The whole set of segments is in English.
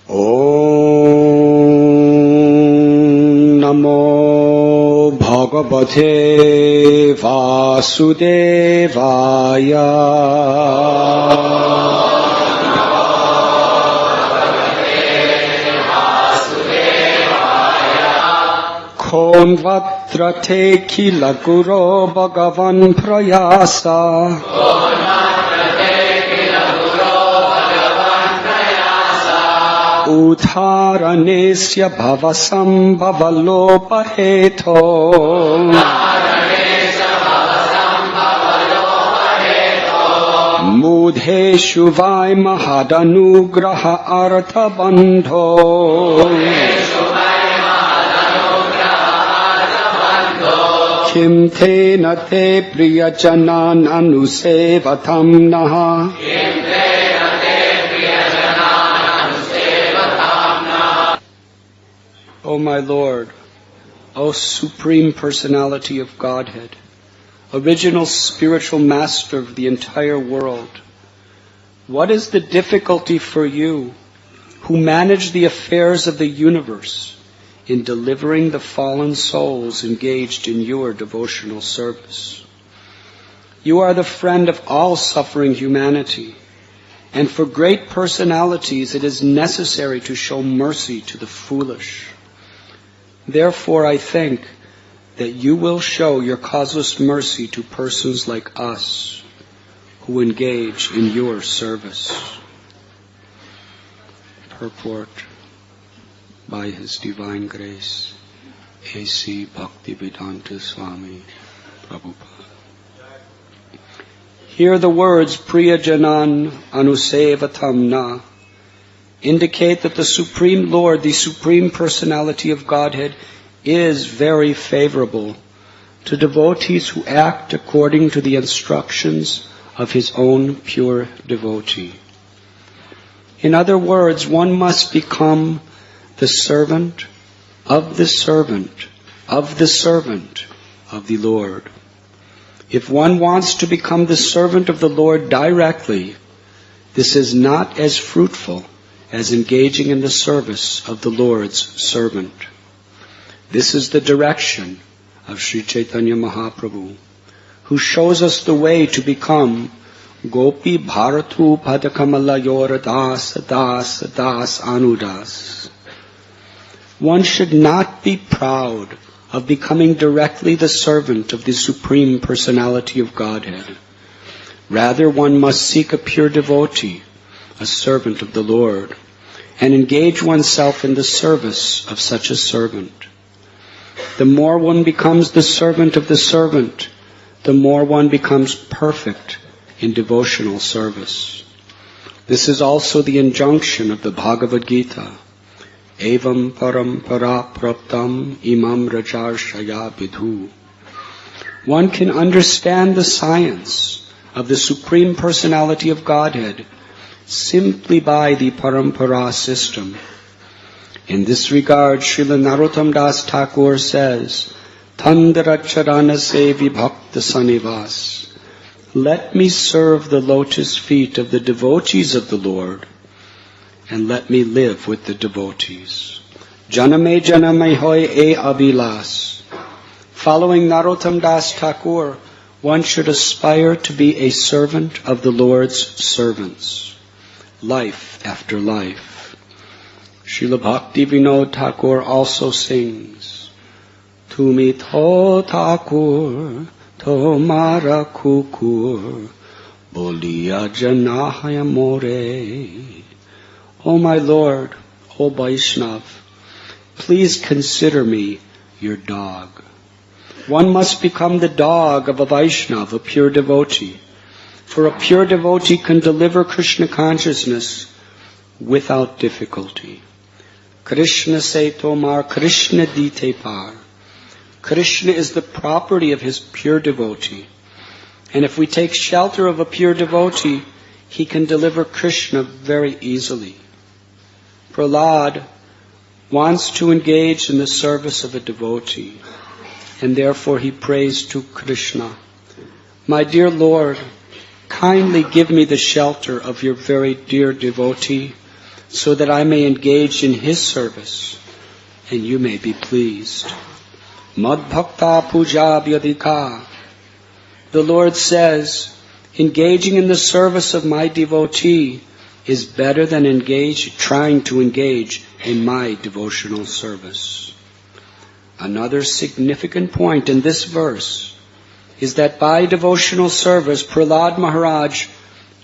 Om Namo Bhagavate Vasudevaya. Konvatrate kila guru bhagavan prayasa. Uttaranesya bhavasam bhavalopaheto. Mudheshu vai mahadanugraha artha bandho. Kim te na te priyajanan anusevatam naha. O my Lord, O Supreme Personality of Godhead, original spiritual master of the entire world, what is the difficulty for you who manage the affairs of the universe in delivering the fallen souls engaged in your devotional service? You are the friend of all suffering humanity, and for great personalities it is necessary to show mercy to the foolish. Therefore I think that you will show your causeless mercy to persons like us who engage in your service. Purport by His Divine Grace, A.C. Bhaktivedanta Swami Prabhupada. Here the words Priyajanan Anusevatam Na indicate that the Supreme Lord, the Supreme Personality of Godhead, is very favorable to devotees who act according to the instructions of His own pure devotee. In other words, one must become the servant of the servant of the servant of the Lord. If one wants to become the servant of the Lord directly, this is not as fruitful as engaging in the service of the Lord's servant. This is the direction of Sri Chaitanya Mahaprabhu, who shows us the way to become Gopi Bharatu Padakamala Yor Das Das Das Anudas. One should not be proud of becoming directly the servant of the Supreme Personality of Godhead. Rather, one must seek a pure devotee, a servant of the Lord, and engage oneself in the service of such a servant. The more one becomes the servant of the servant, the more one becomes perfect in devotional service. This is also the injunction of the Bhagavad Gita. Evam parampara praptam imam rajarshaya vidhu. One can understand the science of the Supreme Personality of Godhead simply by the parampara system. In this regard, Srila Narottam Das Thakur says, Tandaracharana sevi bhakta sanivas. Let me serve the lotus feet of the devotees of the Lord, and let me live with the devotees. Janame janame hoy e abilas. Following Narottam Das Thakur, one should aspire to be a servant of the Lord's servants, life after life. Srila Bhakti Vinod Thakur also sings, Tumi to Thakur, to mara kukur, bolia janahaya more. O my Lord, O Vaishnav, please consider me your dog. One must become the dog of a Vaishnav, a pure devotee. For a pure devotee can deliver Krishna consciousness without difficulty. Krishna se tomar, Krishna dite par. Krishna is the property of his pure devotee. And if we take shelter of a pure devotee, he can deliver Krishna very easily. Prahlad wants to engage in the service of a devotee, and therefore he prays to Krishna, My dear Lord, kindly give me the shelter of your very dear devotee, so that I may engage in His service, and you may be pleased. Mad bhakta puja vyadika. The Lord says, engaging in the service of my devotee is better than trying to engage in my devotional service. Another significant point in this verse is that by devotional service, Prahlad Maharaj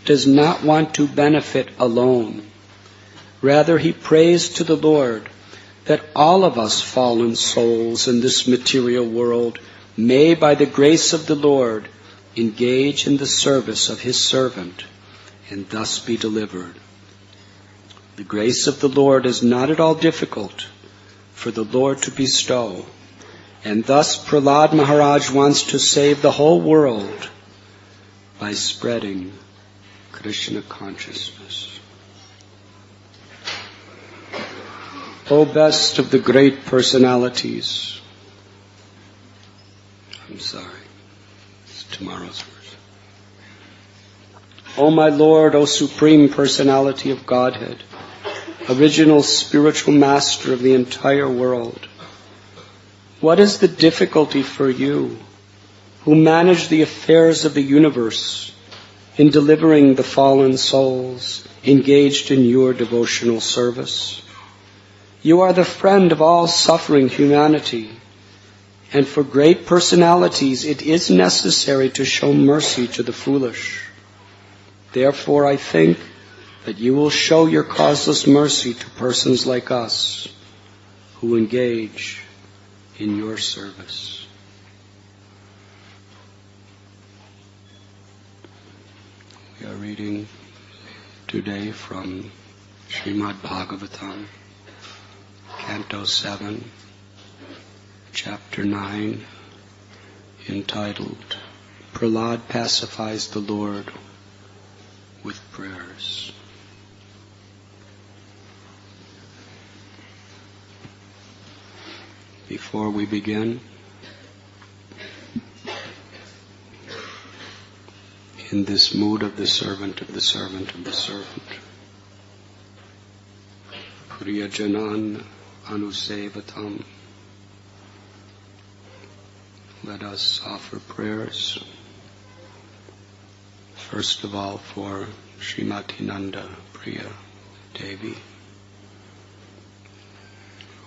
does not want to benefit alone. Rather, he prays to the Lord that all of us fallen souls in this material world may, by the grace of the Lord, engage in the service of His servant and thus be delivered. The grace of the Lord is not at all difficult for the Lord to bestow, and thus Prahlad Maharaj wants to save the whole world by spreading Krishna consciousness. O best of the great personalities. I'm sorry. It's tomorrow's verse. O my Lord, O Supreme Personality of Godhead, original spiritual master of the entire world, what is the difficulty for you, who manage the affairs of the universe, in delivering the fallen souls engaged in your devotional service? You are the friend of all suffering humanity, and for great personalities it is necessary to show mercy to the foolish. Therefore I think that you will show your causeless mercy to persons like us who engage in your service. We are reading today from Srimad Bhagavatam, Canto 7, Chapter 9, entitled, Prahlad Pacifies the Lord with Prayers. Before we begin, in this mood of the servant of the servant of the servant, Priyajanan Anusevatam, let us offer prayers, first of all for Srimati Nanda Priya Devi,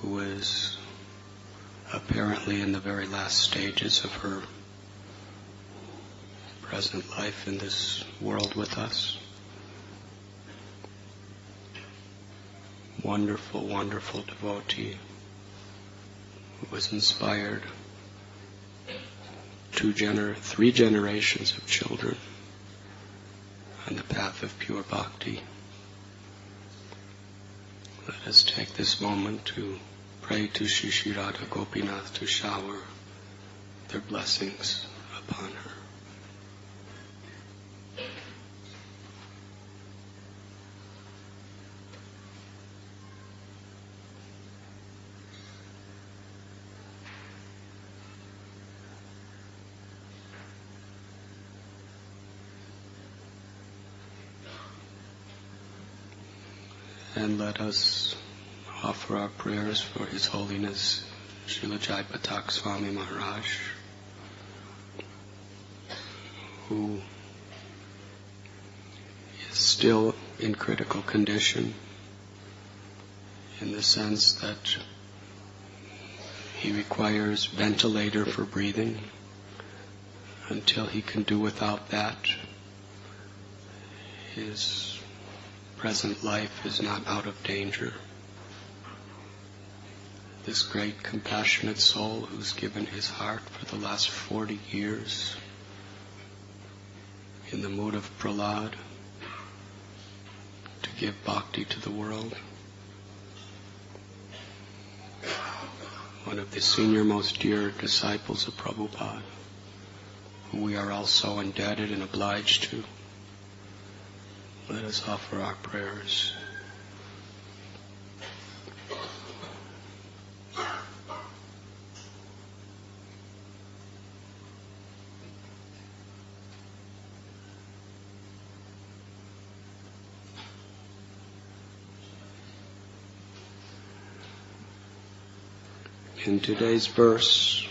who is apparently in the very last stages of her present life in this world with us. Wonderful, wonderful devotee who was inspired three generations of children on the path of pure bhakti. Let us take this moment to pray to Shri Shri Radha Gopinath to shower their blessings upon her. And let us offer our prayers for His Holiness Srila Jaipatak Swami Maharaj, who is still in critical condition in the sense that he requires ventilator for breathing. Until he can do without that, his present life is not out of danger. This great compassionate soul who's given his heart for the last 40 years in the mood of Prahlad to give bhakti to the world. One of the senior most dear disciples of Prabhupada, who we are all so indebted and obliged to. Let us offer our prayers. In today's verse,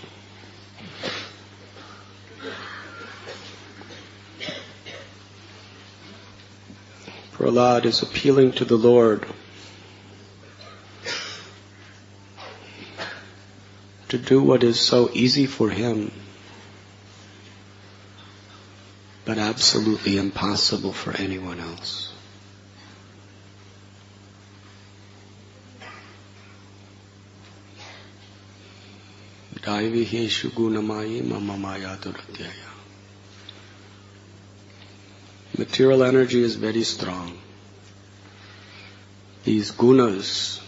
Prahlad is appealing to the Lord to do what is so easy for him, but absolutely impossible for anyone else. Daiviheshu gunamayi mamamaya duratyaya. Material energy is very strong. These gunas,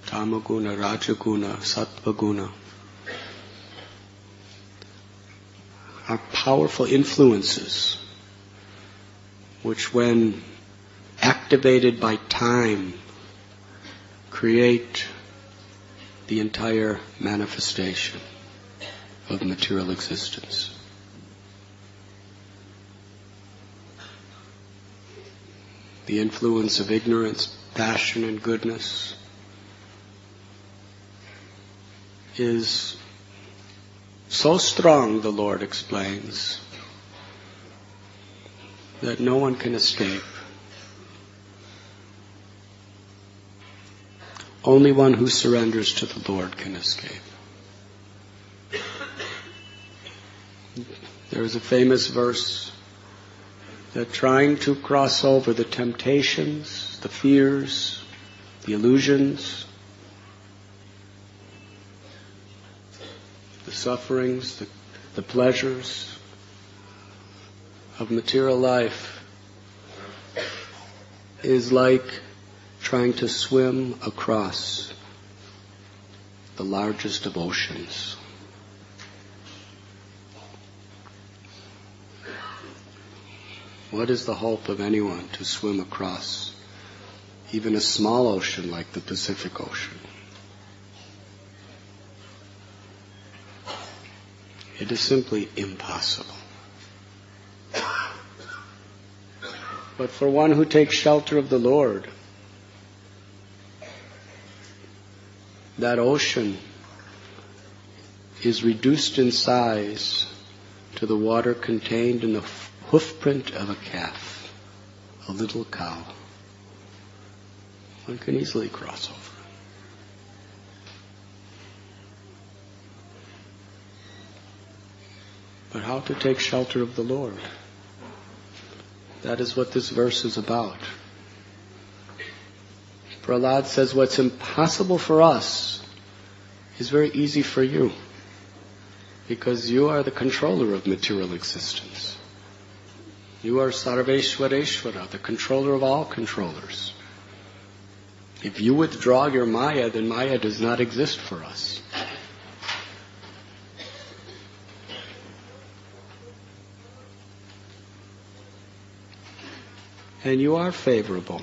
tamaguna, rajaguna, sattvaguna, are powerful influences which, when activated by time, create the entire manifestation of material existence. The influence of ignorance, passion, and goodness is so strong, the Lord explains, that no one can escape. Only one who surrenders to the Lord can escape. There is a famous verse that trying to cross over the temptations, the fears, the illusions, the sufferings, the pleasures of material life is like trying to swim across the largest of oceans. What is the hope of anyone to swim across even a small ocean like the Pacific Ocean? It is simply impossible. But for one who takes shelter of the Lord, that ocean is reduced in size to the water contained in the hoofprint of a calf, a little cow. One can easily cross over. But how to take shelter of the Lord? That is what this verse is about. Prahlad says what's impossible for us is very easy for you, because you are the controller of material existence. You are Sarveshwareshwara, the controller of all controllers. If you withdraw your Maya, then Maya does not exist for us. And you are favorable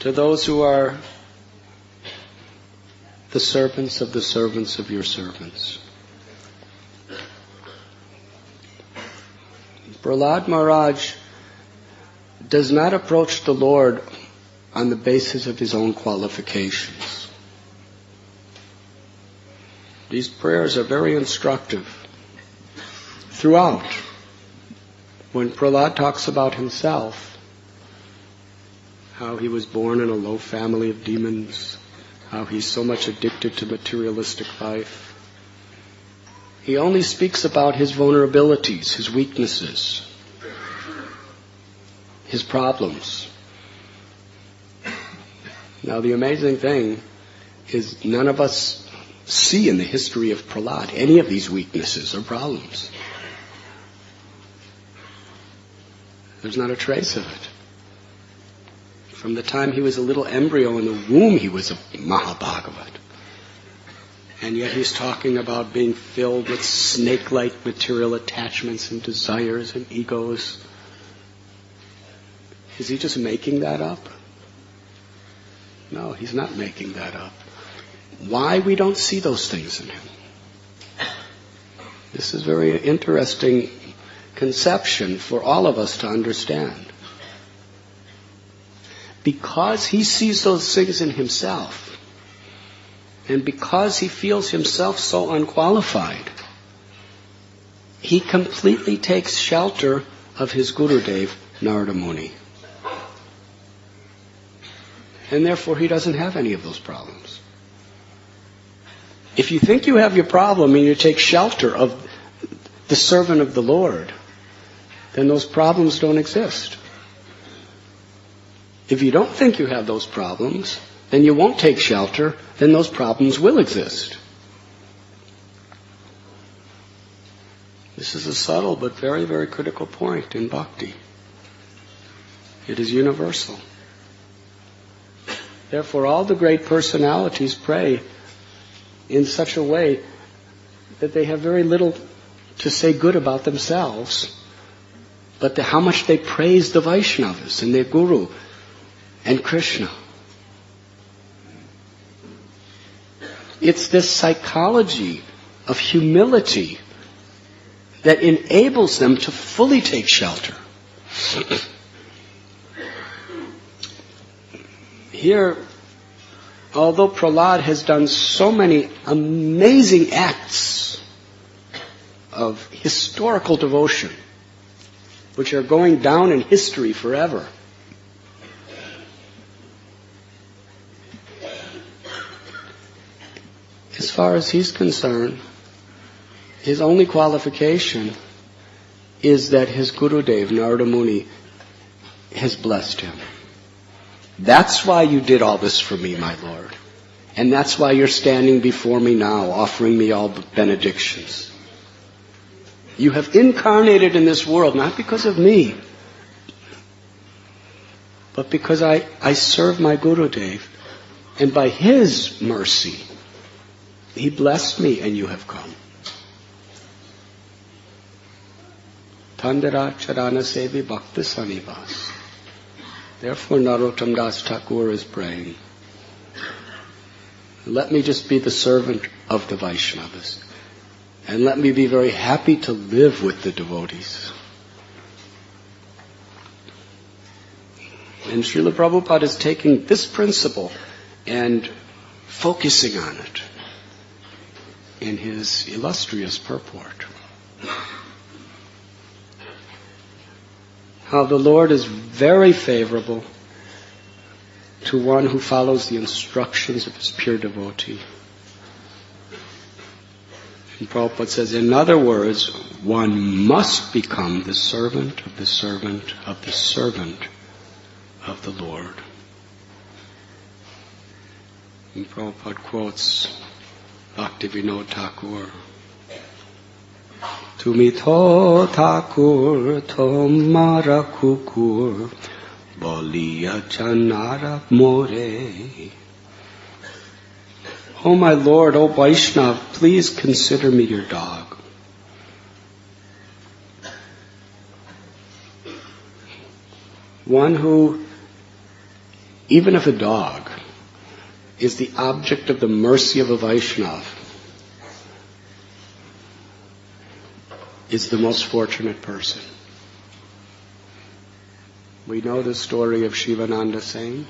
to those who are the servants of your servants. Prahlad Maharaj does not approach the Lord on the basis of his own qualifications. These prayers are very instructive throughout. When Prahlad talks about himself, how he was born in a low family of demons, how he's so much addicted to materialistic life, he only speaks about his vulnerabilities, his weaknesses, his problems. Now the amazing thing is none of us see in the history of Prahlad any of these weaknesses or problems. There's not a trace of it. From the time he was a little embryo in the womb, he was a Mahabhagavat. And yet he's talking about being filled with snake-like material attachments and desires and egos. Is he just making that up? No, he's not making that up. Why we don't see those things in him? This is very interesting conception for all of us to understand. Because he sees those things in himself, And because he feels himself so unqualified, he completely takes shelter of his Gurudev, Narada Muni. And therefore he doesn't have any of those problems. If you think you have your problem and you take shelter of the servant of the Lord, then those problems don't exist. If you don't think you have those problems, then you won't take shelter, then those problems will exist. This is a subtle but very, very critical point in bhakti. It is universal. Therefore, all the great personalities pray in such a way that they have very little to say good about themselves, but how much they praise the Vaishnavas and their Guru and Krishna. It's this psychology of humility that enables them to fully take shelter. Here, although Prahlad has done so many amazing acts of historical devotion, which are going down in history forever, as far as he's concerned, his only qualification is that his Gurudev, Narada Muni, has blessed him. That's why you did all this for me, my Lord. And that's why you're standing before me now, offering me all the benedictions. You have incarnated in this world, not because of me, but because I serve my Gurudev. And by his mercy, he blessed me and you have come. Tandara Charana Sevi Bhakti Sanivas. Therefore Narottam Das Thakur is praying, let me just be the servant of the Vaishnavas. And let me be very happy to live with the devotees. And Srila Prabhupada is taking this principle and focusing on it in his illustrious purport. How the Lord is very favorable to one who follows the instructions of his pure devotee. And Prabhupada says, in other words, one must become the servant of the servant of the servant of the Lord. And Prabhupada quotes Bhaktivinoda Thakur, Tumi to Thakur, tomara kukur, boliya chanara more. Oh my Lord, oh Vaishnav, please consider me your dog. One who, even if a dog, is the object of the mercy of a Vaishnav, is the most fortunate person. We know the story of Shivananda Singh.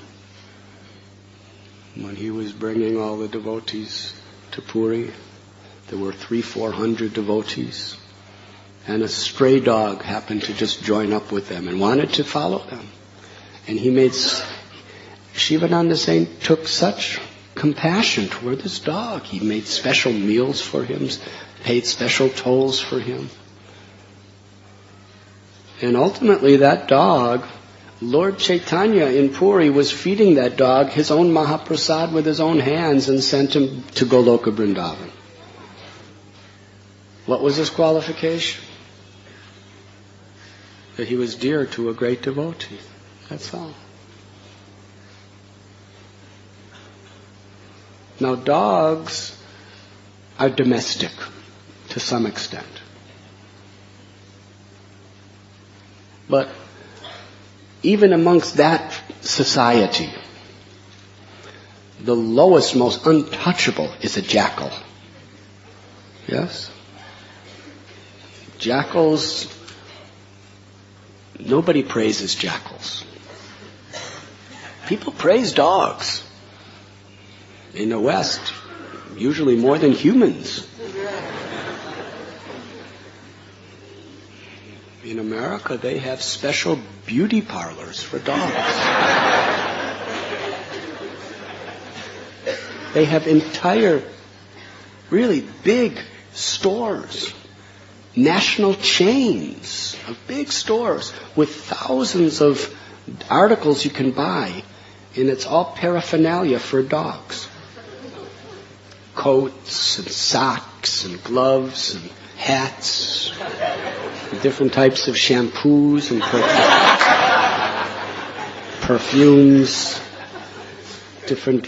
When he was bringing all the devotees to Puri, there were 300-400 devotees, and a stray dog happened to just join up with them and wanted to follow them. And Shivananda Singh took such compassion toward this dog. He made special meals for him, paid special tolls for him. And ultimately that dog, Lord Chaitanya in Puri was feeding that dog his own Mahaprasad with his own hands and sent him to Goloka Vrindavan. What was his qualification? That he was dear to a great devotee. That's all. Now dogs are domestic to some extent. But even amongst that society, the lowest, most untouchable is a jackal. Yes? Jackals, nobody praises jackals. People praise dogs. In the West, usually more than humans. In America, they have special beauty parlors for dogs. They have entire, really big stores, national chains of big stores with thousands of articles you can buy, and it's all paraphernalia for dogs. Coats and socks and gloves and hats, different types of shampoos and perfumes, different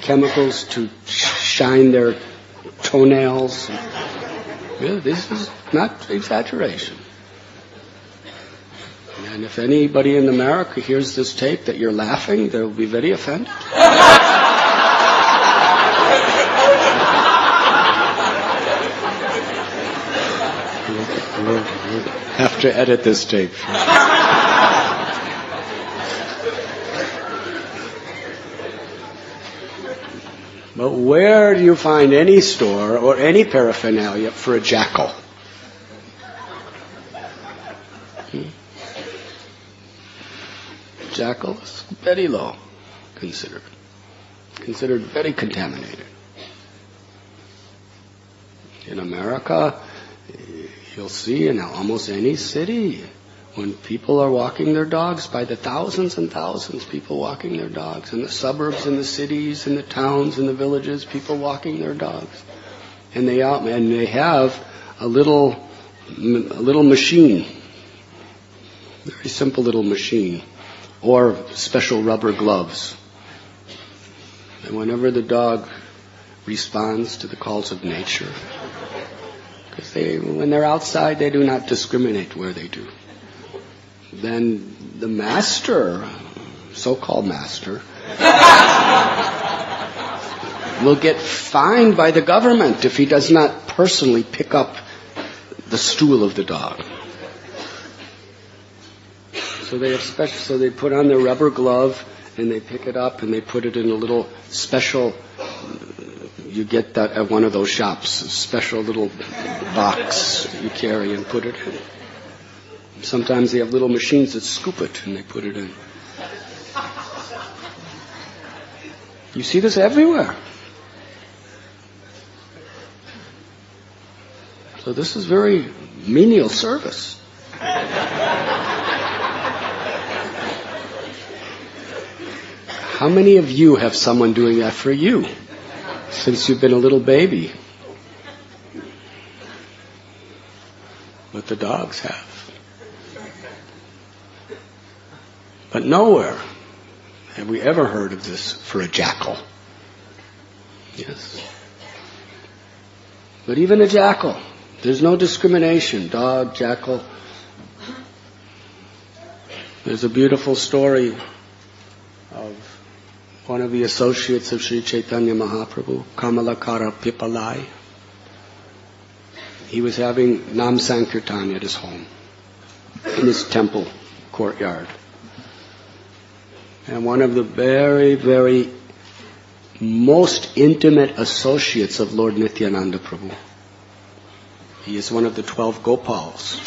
chemicals to shine their toenails. Really, this is not exaggeration. And if anybody in America hears this tape that you're laughing, they'll be very offended. We'll have to edit this tape. But where do you find any store or any paraphernalia for a jackal? Jackal is very low, considered very contaminated. In America, you'll see in almost any city, when people are walking their dogs, by the thousands and thousands, people walking their dogs. In the suburbs, in the cities, in the towns, in the villages, people walking their dogs. And they have a little machine, very simple little machine, or special rubber gloves. And whenever the dog responds to the calls of nature, because when they're outside, they do not discriminate where they do. Then the master, so-called master, will get fined by the government if he does not personally pick up the stool of the dog. So they put on their rubber glove and they pick it up and they put it in a little special. You get that at one of those shops, a special little box you carry and put it in. Sometimes they have little machines that scoop it and they put it in. You see this everywhere. So this is very menial service. How many of you have someone doing that for you since you've been a little baby? But the dogs have. But nowhere have we ever heard of this for a jackal. Yes. But even a jackal, there's no discrimination. Dog, jackal. There's a beautiful story of one of the associates of Sri Chaitanya Mahaprabhu, Kamalakara Pipalai. He was having Nam Sankirtan at his home, in his temple courtyard. And one of the very, very most intimate associates of Lord Nityananda Prabhu. He is one of the 12 Gopals,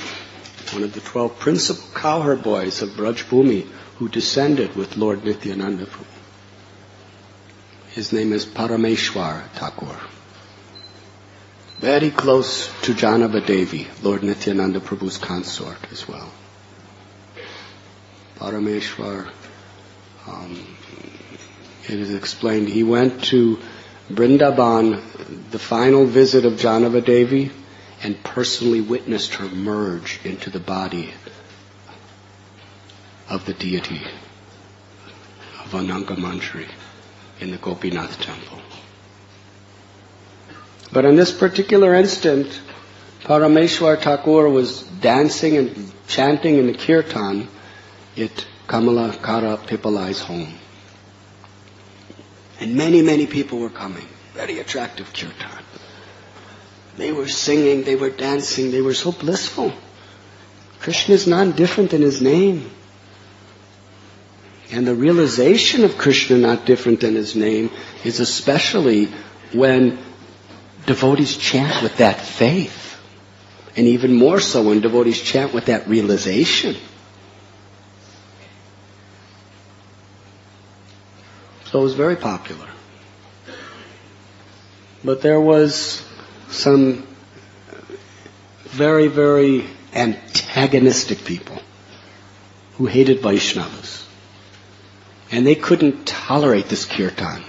one of the 12 principal cowherd boys of Braj Bhumi who descended with Lord Nityananda Prabhu. His name is Parameshwar Thakur. Very close to Janava Devi, Lord Nityananda Prabhu's consort as well. Parameshwar, it is explained, he went to Vrindavan, the final visit of Janava Devi, and personally witnessed her merge into the body of the deity of Ananga Manjari in the Gopinath temple. But in this particular instant, Parameshwar Thakur was dancing and chanting in the kirtan at Kamalakara Pipalai's home. And many, many people were coming. Very attractive kirtan. They were singing, they were dancing, they were so blissful. Krishna is not different than his name. And the realization of Krishna not different than his name is especially when devotees chant with that faith, and even more so when devotees chant with that realization. So it was very popular. But there was some very, very antagonistic people who hated Vaishnavas. And they couldn't tolerate this kirtan.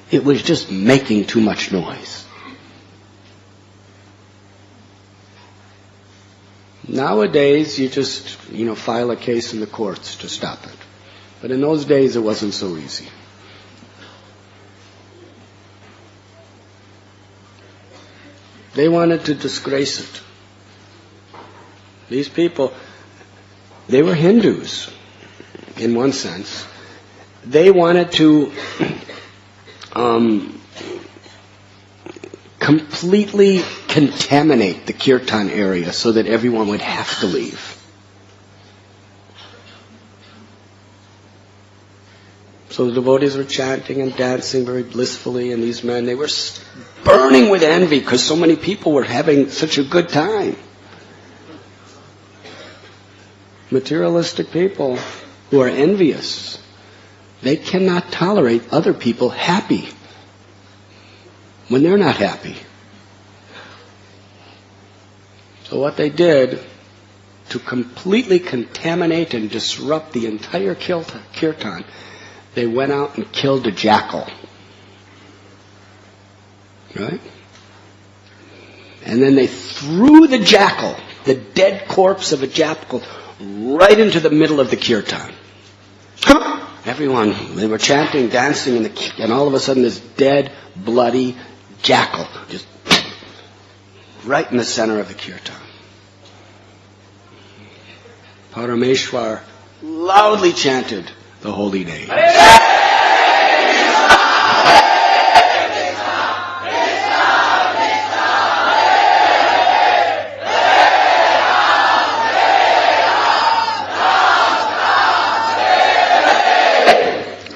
It was just making too much noise. Nowadays, you just, file a case in the courts to stop it. But in those days, it wasn't so easy. They wanted to disgrace it. These people, they were Hindus, in one sense. They wanted to completely contaminate the kirtan area so that everyone would have to leave. So the devotees were chanting and dancing very blissfully, and these men, they were burning with envy because so many people were having such a good time. Materialistic people who are envious, they cannot tolerate other people happy when they're not happy. So what they did to completely contaminate and disrupt the entire kirtan, they went out and killed a jackal. Right? And then they threw the jackal, the dead corpse of a jackal, right into the middle of the kirtan. Everyone, they were chanting, dancing, and all of a sudden this dead, bloody jackal just right in the center of the kirtan. Parameshwar loudly chanted the holy name.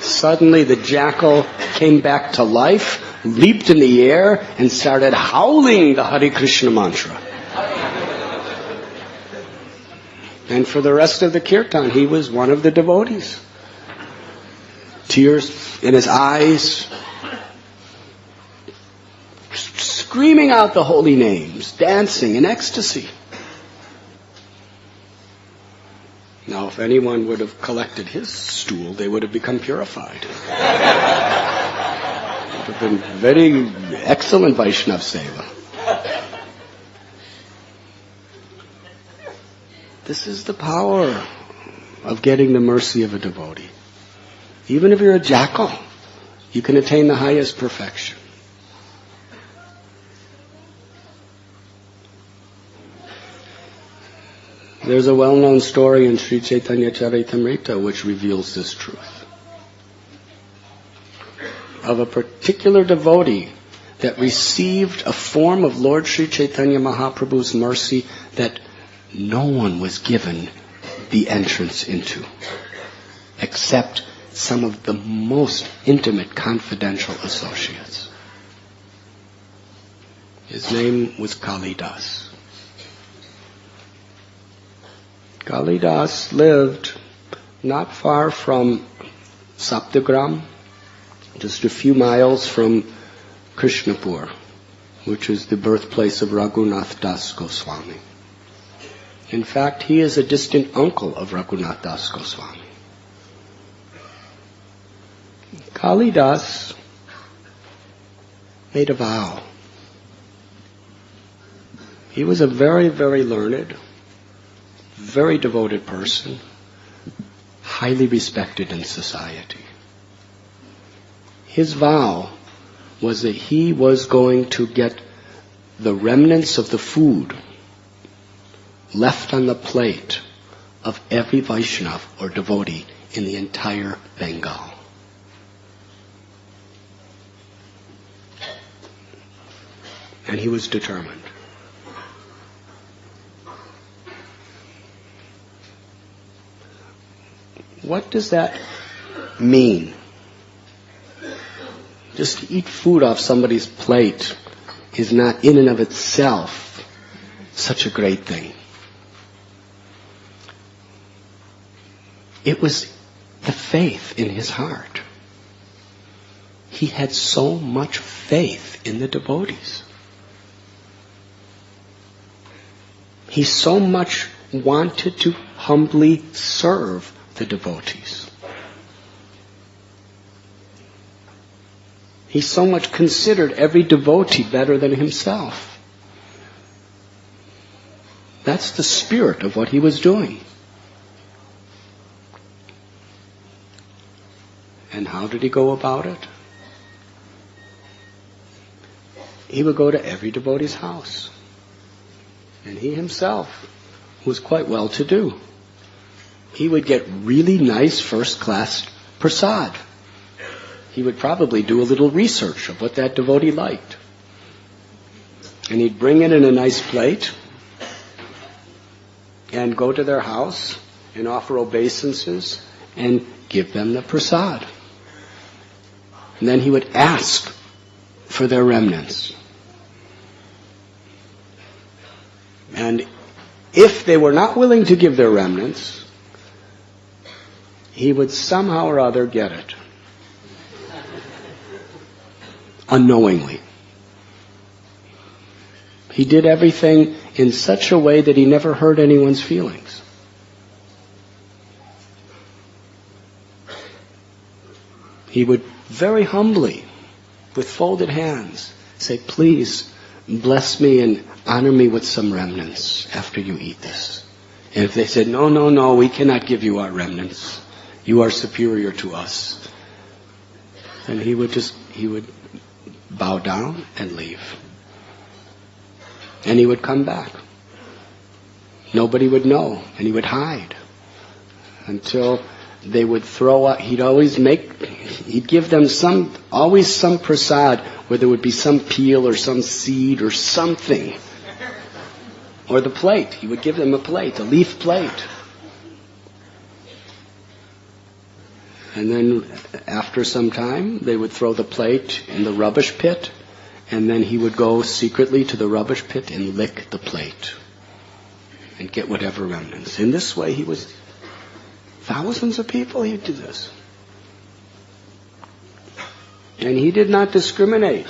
Suddenly the jackal came back to life, leaped in the air, and started howling the Hare Krishna mantra. And for the rest of the kirtan, he was one of the devotees. Tears in his eyes, screaming out the holy names, dancing in ecstasy. Now, if anyone would have collected his stool, they would have become purified. It would have been very excellent Vaishnav Seva. This is the power of getting the mercy of a devotee. Even if you're a jackal, you can attain the highest perfection. There's a well-known story in Sri Chaitanya Charitamrita which reveals this truth. Of a particular devotee that received a form of Lord Sri Chaitanya Mahaprabhu's mercy that no one was given the entrance into, except some of the most intimate confidential associates. His name was Kalidas. Kalidas lived not far from Saptagram, just a few miles from Krishnapur, which is the birthplace of Radhanath Das Goswami. In fact, he is a distant uncle of Radhanath Das Goswami. Kalidas made a vow. He was a very, very learned, very devoted person, highly respected in society. His vow was that he was going to get the remnants of the food left on the plate of every Vaishnav or devotee in the entire Bengal. And he was determined. What does that mean? Just to eat food off somebody's plate is not in and of itself such a great thing. It was the faith in his heart. He had so much faith in the devotees. He so much wanted to humbly serve the devotees. He so much considered every devotee better than himself. That's the spirit of what he was doing. And how did he go about it? He would go to every devotee's house. And he himself was quite well-to-do. He would get really nice first-class prasad. He would probably do a little research of what that devotee liked. And he'd bring it in a nice plate and go to their house and offer obeisances and give them the prasad. And then he would ask for their remnants. And if they were not willing to give their remnants, he would somehow or other get it. Unknowingly. He did everything in such a way that he never hurt anyone's feelings. He would very humbly, with folded hands, say, please bless me and honor me with some remnants after you eat this. And if they said, no, we cannot give you our remnants. You are superior to us. Then he would bow down and leave. And he would come back. Nobody would know, and he would hide until they would throw out. He'd give them always some prasad where there would be some peel or some seed or something. Or the plate. He would give them a plate, a leaf plate. And then after some time, they would throw the plate in the rubbish pit, and then he would go secretly to the rubbish pit and lick the plate and get whatever remnants. In this way, thousands of people, he'd do this. And he did not discriminate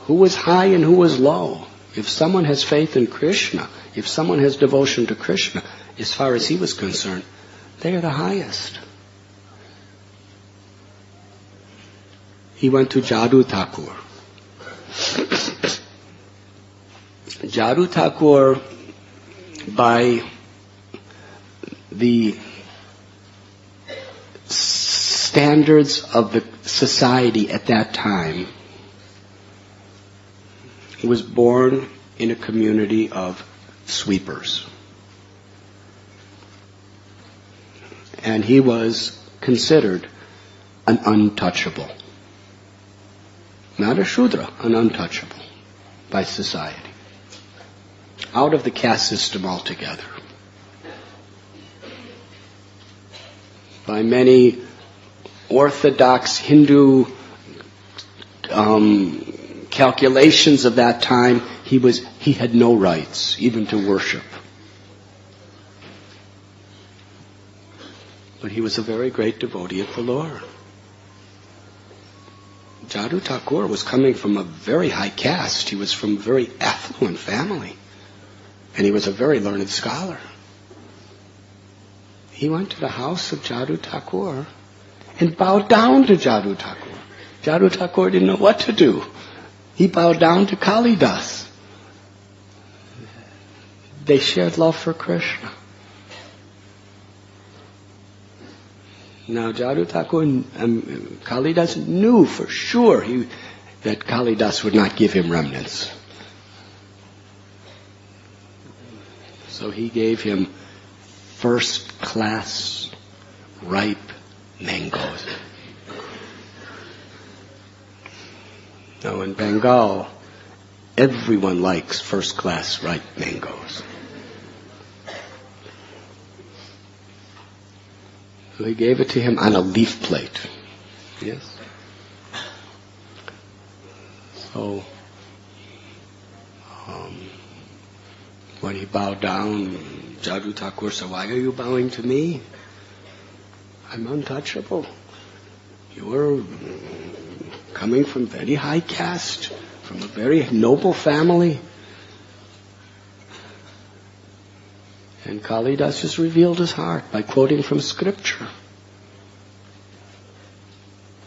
who was high and who was low. If someone has faith in Krishna, if someone has devotion to Krishna, as far as he was concerned, they are the highest. He went to Jadu Thakur. Jadu Thakur, by the standards of the society at that time, he was born in a community of sweepers. And he was considered an untouchable. Not a Shudra, an untouchable by society. Out of the caste system altogether. By many orthodox Hindu calculations of that time, he had no rights, even to worship. But he was a very great devotee of the Lord. Jadu Thakur was coming from a very high caste. He was from a very affluent family. And he was a very learned scholar. He went to the house of Jadu Thakur and bowed down to Jadu Thakur. Jadu Thakur didn't know what to do. He bowed down to Kalidas. They shared love for Krishna. Now Jadu Thakur and Kalidas knew for sure that Kalidas would not give him remnants. So he gave him first-class ripe mangoes. Now in Bengal, everyone likes first-class ripe mangoes. So he gave it to him on a leaf plate. Yes. So, when he bowed down, Jadoo Thakur said, "Why are you bowing to me? I'm untouchable. You're coming from very high caste, from a very noble family." And Kalidas just revealed his heart by quoting from scripture.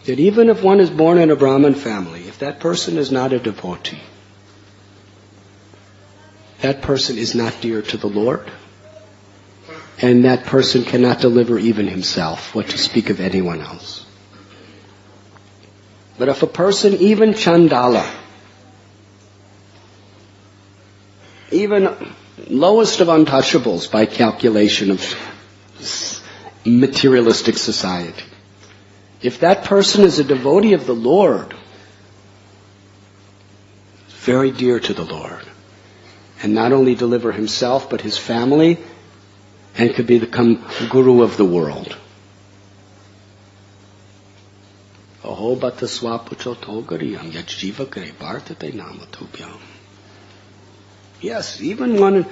That even if one is born in a Brahmin family, if that person is not a devotee, that person is not dear to the Lord, and that person cannot deliver even himself, what to speak of anyone else. But if a person, even Chandala, even lowest of untouchables by calculation of materialistic society, if that person is a devotee of the Lord, very dear to the Lord, and not only deliver himself but his family, and could become guru of the world. Aho bata swapucho togariyam yajjiva kare bhartate namatubhyam. Yes, even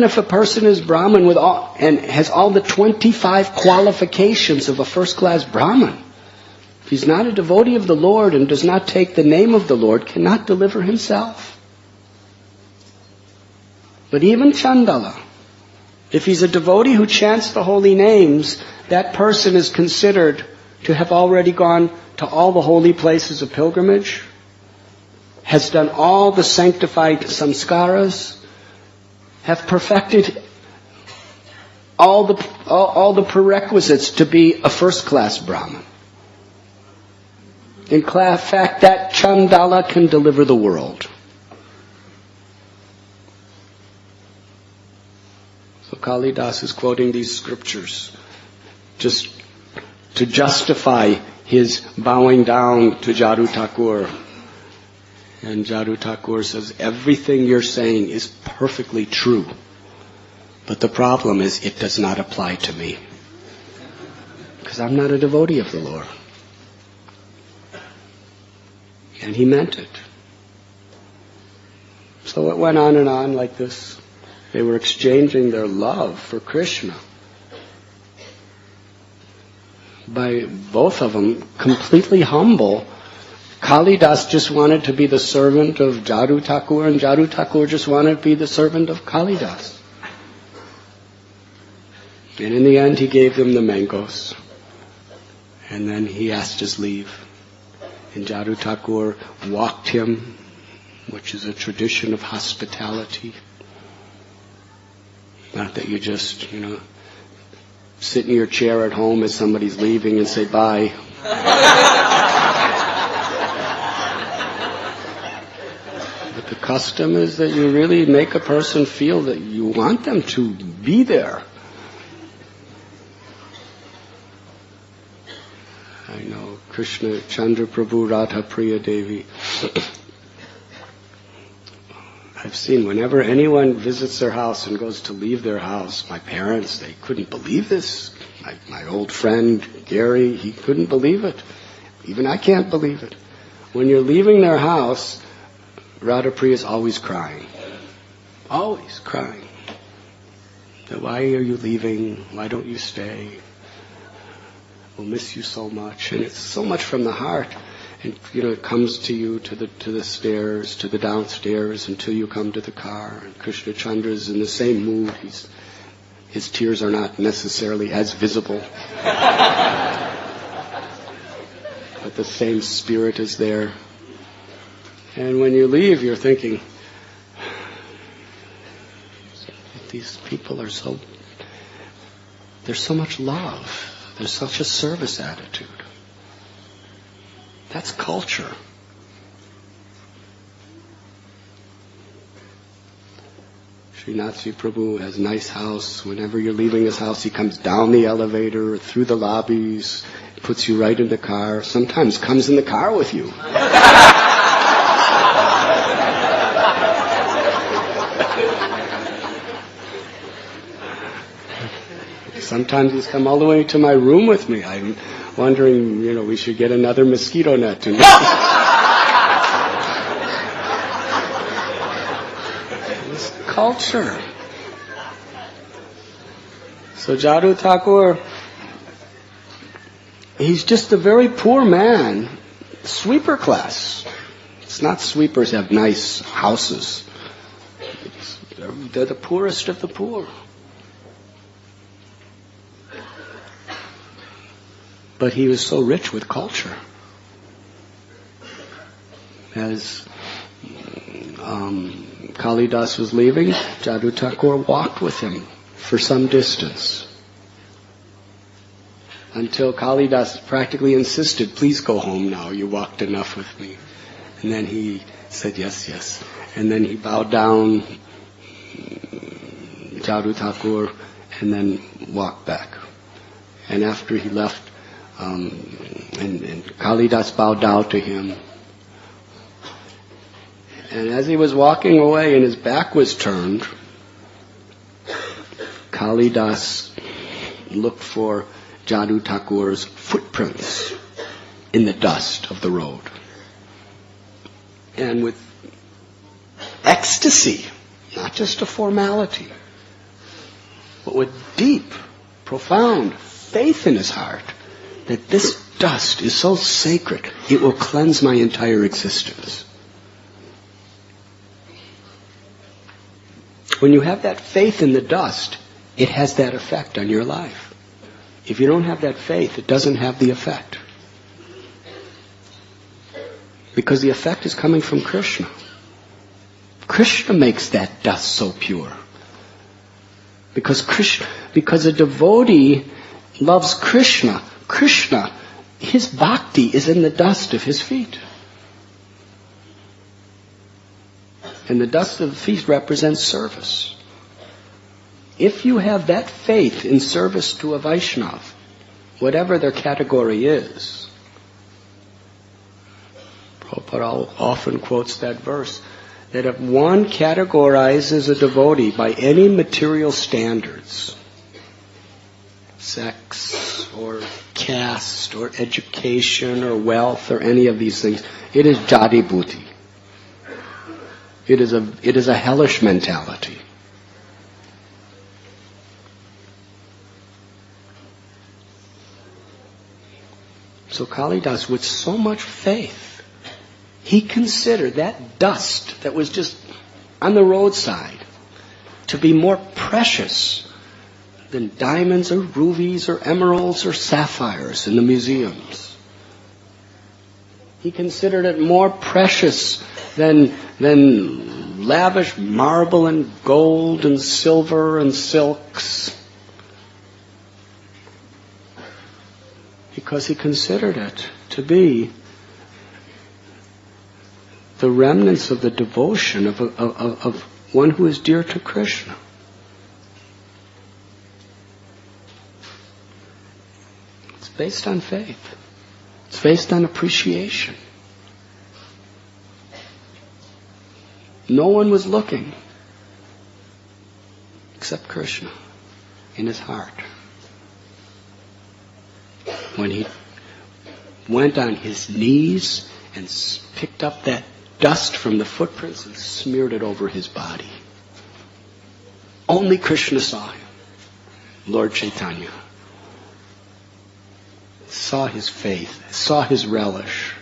if a person is Brahmin with all, and has all the 25 qualifications of a first-class Brahmin, if he's not a devotee of the Lord and does not take the name of the Lord, cannot deliver himself. But even Chandala, if he's a devotee who chants the holy names, that person is considered to have already gone to all the holy places of pilgrimage, has done all the sanctified samskaras, have perfected all the prerequisites to be a first-class Brahmin. In fact, that Chandala can deliver the world. So Kalidas is quoting these scriptures just to justify his bowing down to Jadoo Thakur. And Jadoo Thakur says, everything you're saying is perfectly true. But the problem is it does not apply to me. Because I'm not a devotee of the Lord. And he meant it. So it went on and on like this. They were exchanging their love for Krishna. By both of them completely humble. Kalidas just wanted to be the servant of Jadoo Thakur, and Jadoo Thakur just wanted to be the servant of Kalidas. And in the end he gave them the mangoes. And then he asked his leave. And Jadoo Thakur walked him, which is a tradition of hospitality. Not that you just, sit in your chair at home as somebody's leaving and say bye. But the custom is that you really make a person feel that you want them to be there. I know Krishna, Chandra Prabhu, Radha Priya Devi. I've seen whenever anyone visits their house and goes to leave their house, my parents, they couldn't believe this. My old friend, Gary, he couldn't believe it. Even I can't believe it. When you're leaving their house, Radha Priya is always crying. Always crying. Why are you leaving? Why don't you stay? We'll miss you so much. And it's so much from the heart. And, it comes to you to the stairs, to the downstairs, until you come to the car. And Krishna Chandra is in the same mood. His tears are not necessarily as visible. But the same spirit is there. And when you leave, you're thinking, these people there's so much love. There's such a service attitude. That's culture. Srinathji Prabhu has a nice house. Whenever you're leaving his house, he comes down the elevator, through the lobbies, puts you right in the car, sometimes comes in the car with you. Sometimes he's come all the way to my room with me. I'm wondering, we should get another mosquito net to culture. So Jadoo Thakur, he's just a very poor man, sweeper class. It's not sweepers have nice houses. They're the poorest of the poor. But he was so rich with culture. As Kalidas was leaving, Jadoo Thakur walked with him for some distance until Kalidas practically insisted, "Please go home now, you walked enough with me." And then he said, "Yes, yes." And then he bowed down, Jadoo Thakur, and then walked back. And after he left, and Kalidas bowed down to him. And as he was walking away and his back was turned, Kalidas looked for Jadoo Thakur's footprints in the dust of the road. And with ecstasy, not just a formality, but with deep, profound faith in his heart, that this dust is so sacred, it will cleanse my entire existence. When you have that faith in the dust, it has that effect on your life. If you don't have that faith, it doesn't have the effect. Because the effect is coming from Krishna. Krishna makes that dust so pure. Because a devotee loves Krishna. Krishna, his bhakti is in the dust of his feet. And the dust of the feet represents service. If you have that faith in service to a Vaishnava, whatever their category is, Prabhupada often quotes that verse, that if one categorizes a devotee by any material standards, sex or caste or education or wealth or any of these things, it is jadi bhuti. It is a hellish mentality. So Kalidas, with so much faith, he considered that dust that was just on the roadside to be more precious than diamonds or rubies or emeralds or sapphires in the museums. He considered it more precious than lavish marble and gold and silver and silks. Because he considered it to be the remnants of the devotion of one who is dear to Krishna. It's based on faith. It's based on appreciation. No one was looking except Krishna in his heart. When he went on his knees and picked up that dust from the footprints and smeared it over his body. Only Krishna saw him. Lord Chaitanya saw his faith, saw his relish,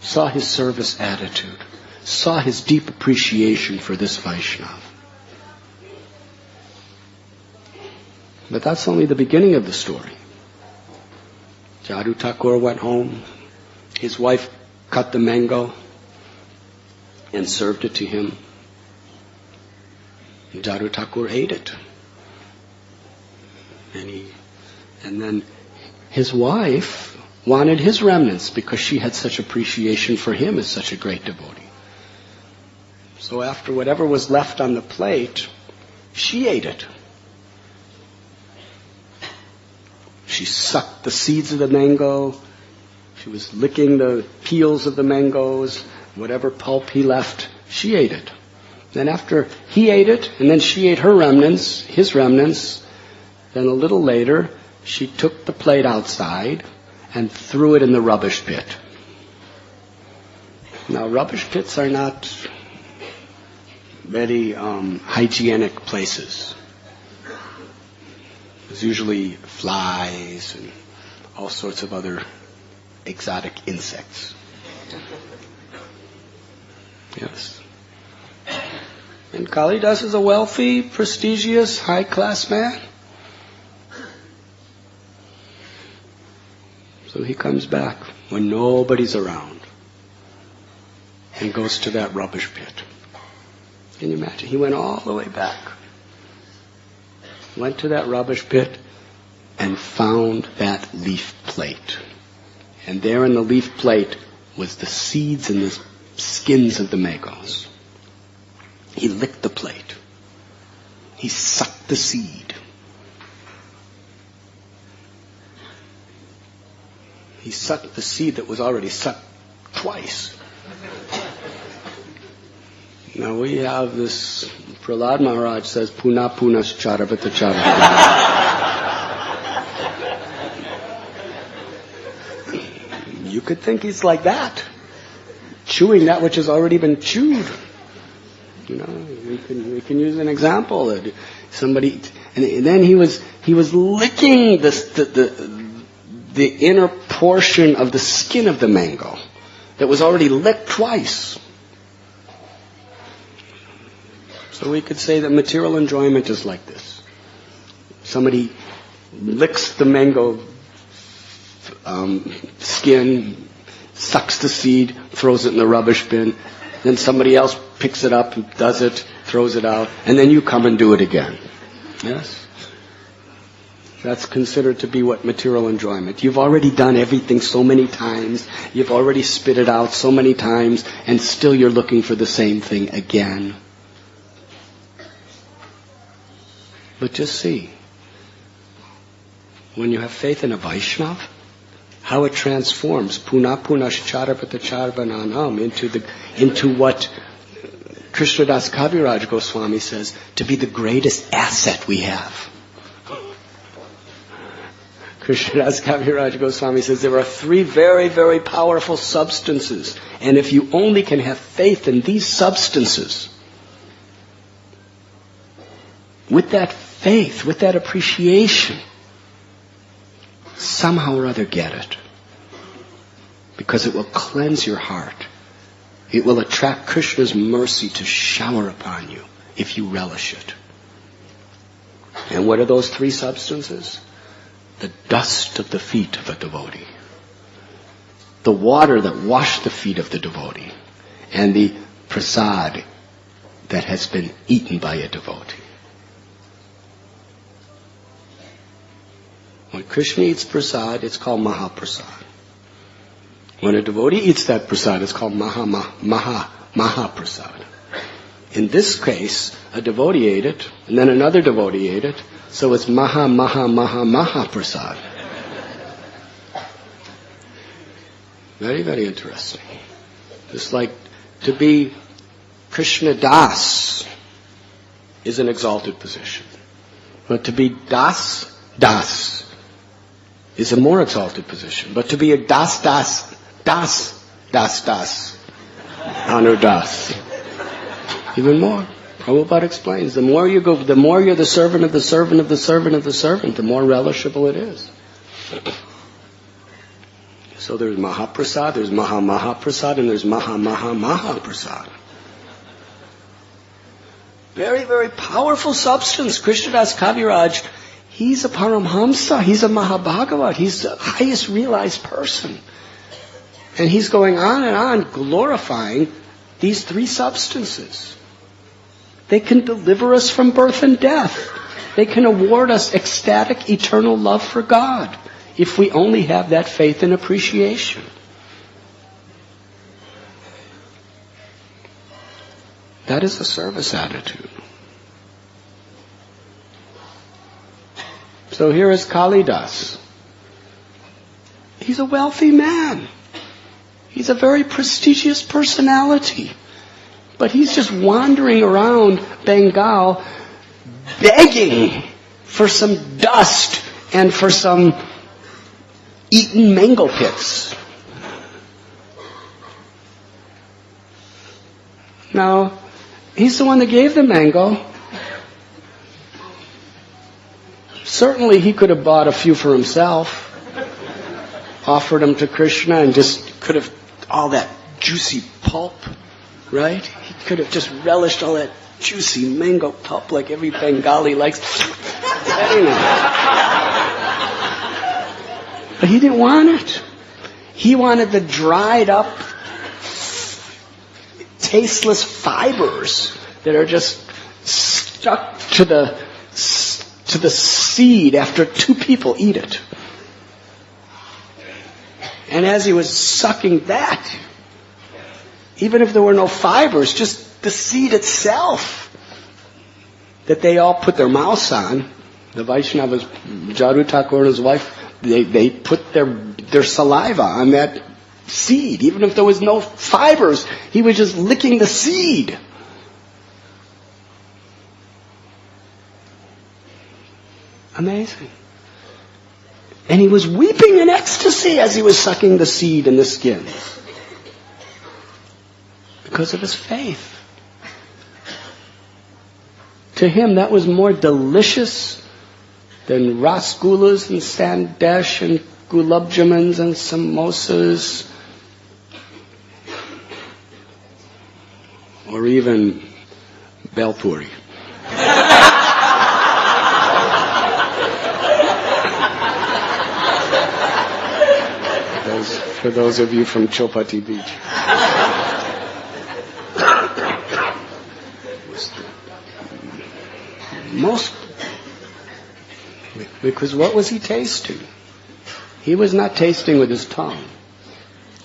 saw his service attitude, saw his deep appreciation for this Vaishnava. But that's only the beginning of the story. Jadoo Thakur went home. His wife cut the mango and served it to him. And Jadoo Thakur ate it. And then his wife wanted his remnants because she had such appreciation for him as such a great devotee. So after whatever was left on the plate, she ate it. She sucked the seeds of the mango. She was licking the peels of the mangoes. Whatever pulp he left, she ate it. Then after he ate it, and then she ate her remnants, his remnants, then a little later, she took the plate outside and threw it in the rubbish pit. Now, rubbish pits are not very hygienic places. There's usually flies and all sorts of other exotic insects. Yes. And Kalidas is a wealthy, prestigious, high-class man. So he comes back when nobody's around and goes to that rubbish pit. Can you imagine? He went all the way back. Went to that rubbish pit and found that leaf plate. And there in the leaf plate was the seeds and the skins of the mangoes. He licked the plate. He sucked the seed. He sucked the seed that was already sucked twice. Now we have this, Prahlad Maharaj says, Puna Punas Charabhata You could think he's like that, chewing that which has already been chewed. You know, we can use an example that somebody, and then he was licking the inner portion of the skin of the mango that was already licked twice. So we could say that material enjoyment is like this. Somebody licks the mango skin, sucks the seed, throws it in the rubbish bin. Then somebody else picks it up, does it, throws it out, and then you come and do it again. Yes? That's considered to be what material enjoyment. You've already done everything so many times, you've already spit it out so many times, and still you're looking for the same thing again. But just see, when you have faith in a Vaishnav, how it transforms Puna Punash Charapata Charvananam into what Krishnadas Kaviraj Goswami says to be the greatest asset we have. Krishnadas Kaviraj Goswami says there are 3 very, very powerful substances, and if you only can have faith in these substances, with that faith, with that appreciation, somehow or other get it. Because it will cleanse your heart. It will attract Krishna's mercy to shower upon you if you relish it. And what are those 3 substances? The dust of the feet of a devotee. The water that washed the feet of the devotee. And the prasad that has been eaten by a devotee. When Krishna eats prasad, it's called Mahaprasad. When a devotee eats that prasad, it's called Mahaprasad. In this case, a devotee ate it, and then another devotee ate it, so it's Mahaprasad. Very, very interesting. It's like to be Krishna Das is an exalted position. But to be Das is a more exalted position. But to be a Das, Anu Das, even more. Prabhupada explains, the more you go, the more you're the servant of the servant of the servant of the servant, the more relishable it is. So there's Mahaprasad, there's Mahaprasad, and there's Mahaprasad. Very, very powerful substance. Krishnadas Kaviraj, he's a Paramhamsa, he's a Mahabhagavat, he's the highest realized person. And he's going on glorifying these 3 substances. They can deliver us from birth and death. They can award us ecstatic, eternal love for God if we only have that faith and appreciation. That is a service attitude. So here is Kalidas. He's a wealthy man. He's a very prestigious personality. But he's just wandering around Bengal begging for some dust and for some eaten mango pits. Now, He's the one that gave the mango. Certainly he could have bought a few for himself, offered them to Krishna, and just could have all that juicy pulp, right? He could have just relished all that juicy mango pulp like every Bengali likes. But he didn't want it. He wanted the dried up, tasteless fibers that are just stuck to the seed after two people eat it. And as he was sucking that, even if there were no fibers, just the seed itself that they all put their mouths on, the Vaishnavas, Jaru Thakur and his wife, they put their saliva on that seed. Even if there was no fibers, he was just licking the seed. Amazing. And he was weeping in ecstasy as he was sucking the seed and the skin. Because of his faith. To him, that was more delicious than rasgullas and sandesh and gulab jamans and samosas. Or even belpuri. For those of you from Chopati Beach. Because what was he tasting? He was not tasting with his tongue.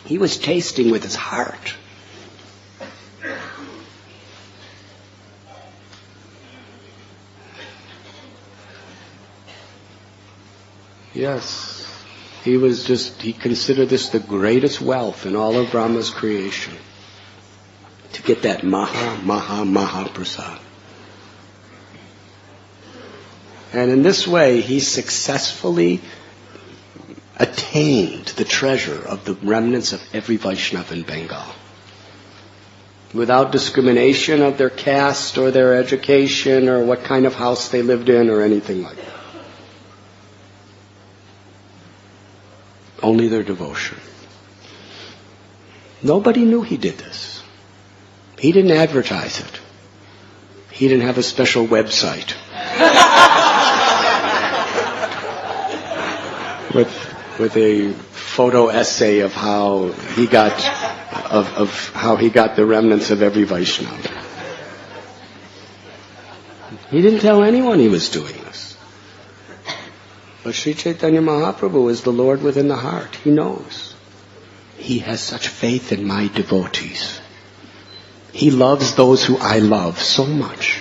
He was tasting with his heart. Yes. He considered this the greatest wealth in all of Brahma's creation. To get that Maha Prasad. And in this way, he successfully attained the treasure of the remnants of every Vaishnava in Bengal. Without discrimination of their caste or their education or what kind of house they lived in or anything like that. Only their devotion. Nobody knew he did this. He didn't advertise it. He didn't have a special website. with a photo essay of how he got how he got the remnants of every Vaishnava. He didn't tell anyone he was doing this. But Sri Chaitanya Mahaprabhu is the Lord within the heart. He knows. He has such faith in my devotees. He loves those who I love so much.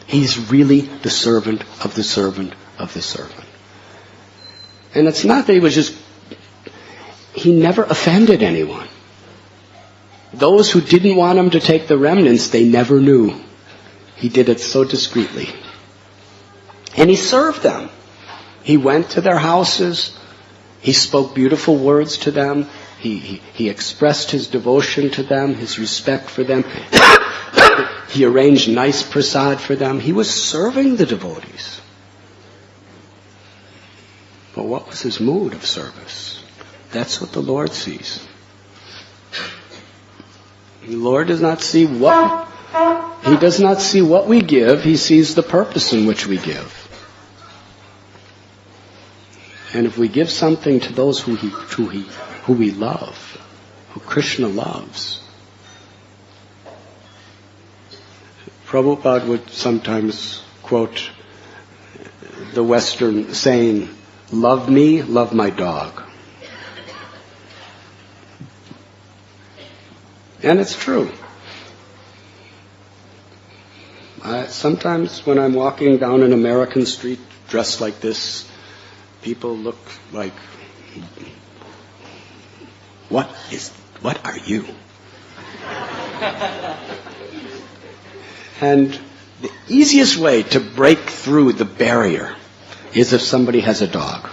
He's really the servant of the servant of the servant. And it's not that he never offended anyone. Those who didn't want him to take the remnants, they never knew. He did it so discreetly. And he served them. He went to their houses. He spoke beautiful words to them. He expressed his devotion to them, his respect for them. He arranged nice prasad for them. He was serving the devotees. But what was his mood of service? That's what the Lord sees. The Lord does not see He does not see what we give. He sees the purpose in which we give. And if we give something to those who we love, who Krishna loves, Prabhupada would sometimes quote the Western saying, "Love me, love my dog." And it's true. Sometimes when I'm walking down an American street dressed like this, people look like, what are you? And the easiest way to break through the barrier is if somebody has a dog.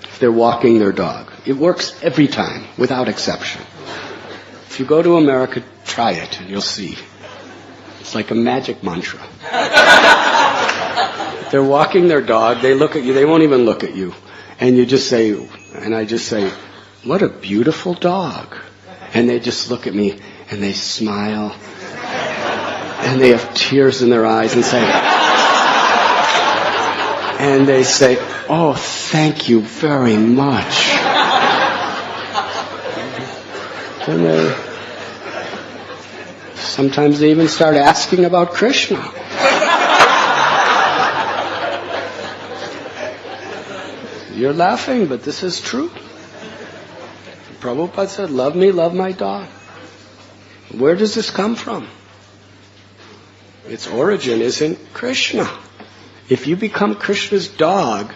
If they're walking their dog. It works every time, without exception. If you go to America, try it and you'll see. It's like a magic mantra. They're walking their dog, they look at you, they won't even look at you. And you just say, and I just say, what a beautiful dog. And they just look at me and they smile. And they have tears in their eyes and say, oh, thank you very much. And sometimes they even start asking about Krishna. You're laughing, but this is true. Prabhupada said, love me, love my dog. Where does this come from? Its origin is in Krishna. If you become Krishna's dog,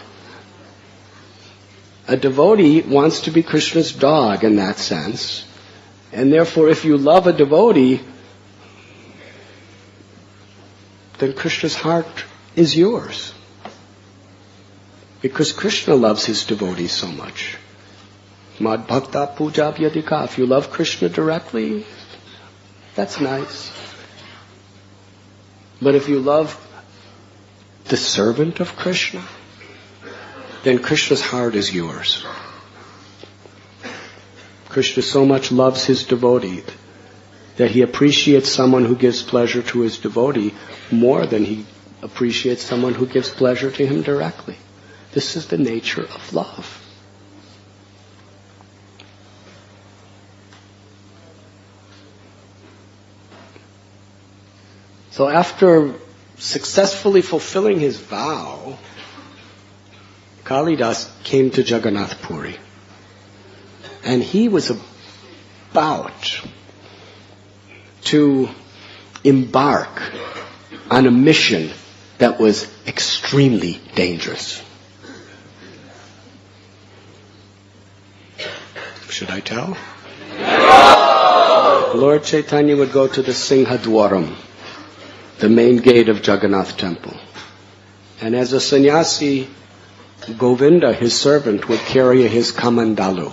a devotee wants to be Krishna's dog in that sense. And therefore, if you love a devotee, then Krishna's heart is yours. Because Krishna loves his devotees so much. Mad bhakta puja vyadika. If you love Krishna directly, that's nice. But if you love the servant of Krishna, then Krishna's heart is yours. Krishna so much loves his devotee that he appreciates someone who gives pleasure to his devotee more than he appreciates someone who gives pleasure to him directly. This is the nature of love. So after successfully fulfilling his vow, Kalidas came to Jagannath Puri. And he was about to embark on a mission that was extremely dangerous. Should I tell? Lord Chaitanya would go to the Singhadwaram, the main gate of Jagannath temple. And as a sannyasi, Govinda, his servant, would carry his kamandalu,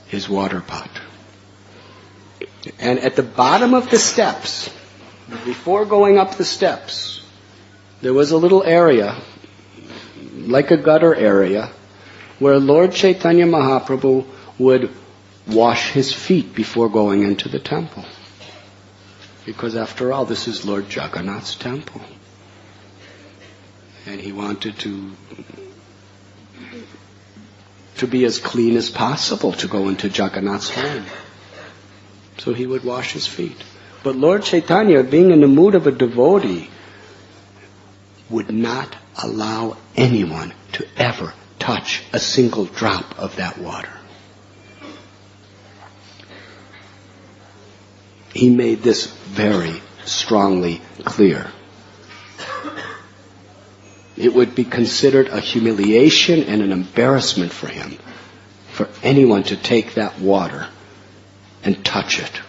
his water pot. And at the bottom of the steps, before going up the steps, there was a little area, like a gutter area, where Lord Chaitanya Mahaprabhu would wash his feet before going into the temple. Because after all, this is Lord Jagannath's temple. And he wanted to be as clean as possible to go into Jagannath's home. So he would wash his feet. But Lord Chaitanya, being in the mood of a devotee, would not allow anyone to ever touch a single drop of that water. He made this very strongly clear. It would be considered a humiliation and an embarrassment for him, for anyone to take that water and touch it.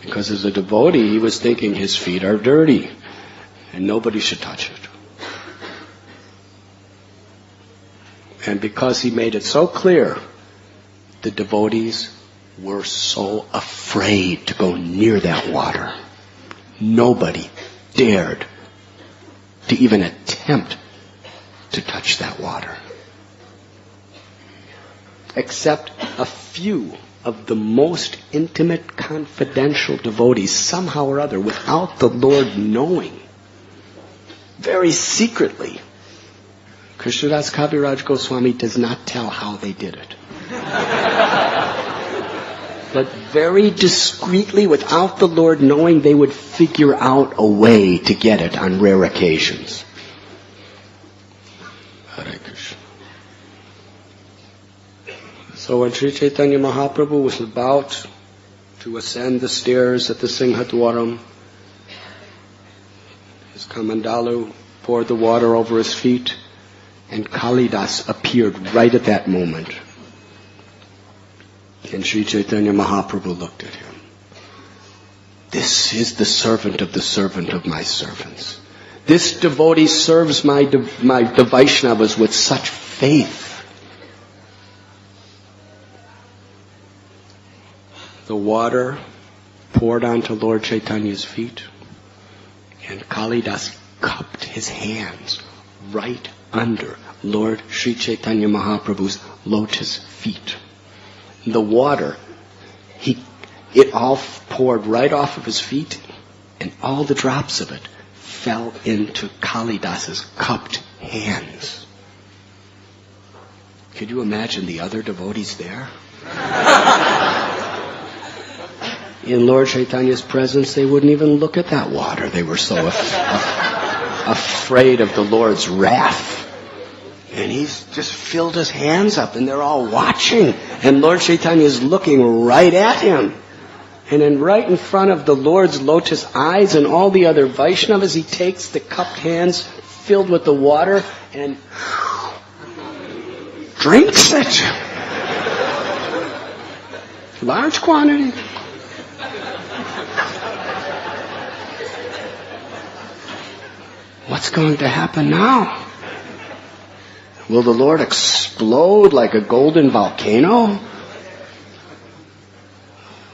Because as a devotee, he was thinking his feet are dirty and nobody should touch it. And because he made it so clear, the devotees were so afraid to go near that water. Nobody dared to even attempt to touch that water. Except a few of the most intimate, confidential devotees, somehow or other, without the Lord knowing, very secretly. Krishnadas Kaviraj Goswami does not tell how they did it. But very discreetly, without the Lord knowing, they would figure out a way to get it on rare occasions. Hare Krishna. So when Sri Chaitanya Mahaprabhu was about to ascend the stairs at the Singhadwaram, his kamandalu poured the water over his feet, and Kalidas appeared right at that moment. And Sri Chaitanya Mahaprabhu looked at him. This is the servant of my servants. This devotee serves the Vaishnavas with such faith. The water poured onto Lord Chaitanya's feet. And Kalidas cupped his hands right under Lord Sri Chaitanya Mahaprabhu's lotus feet. The water, it all poured right off of his feet, and all the drops of it fell into Kalidas's cupped hands. Could you imagine the other devotees there? In Lord Chaitanya's presence, they wouldn't even look at that water. They were so afraid of the Lord's wrath. And he's just filled his hands up, and they're all watching. And Lord Chaitanya is looking right at him. And then right in front of the Lord's lotus eyes and all the other Vaishnavas, he takes the cupped hands filled with the water and drinks it. Large quantity. What's going to happen now? Will the Lord explode like a golden volcano?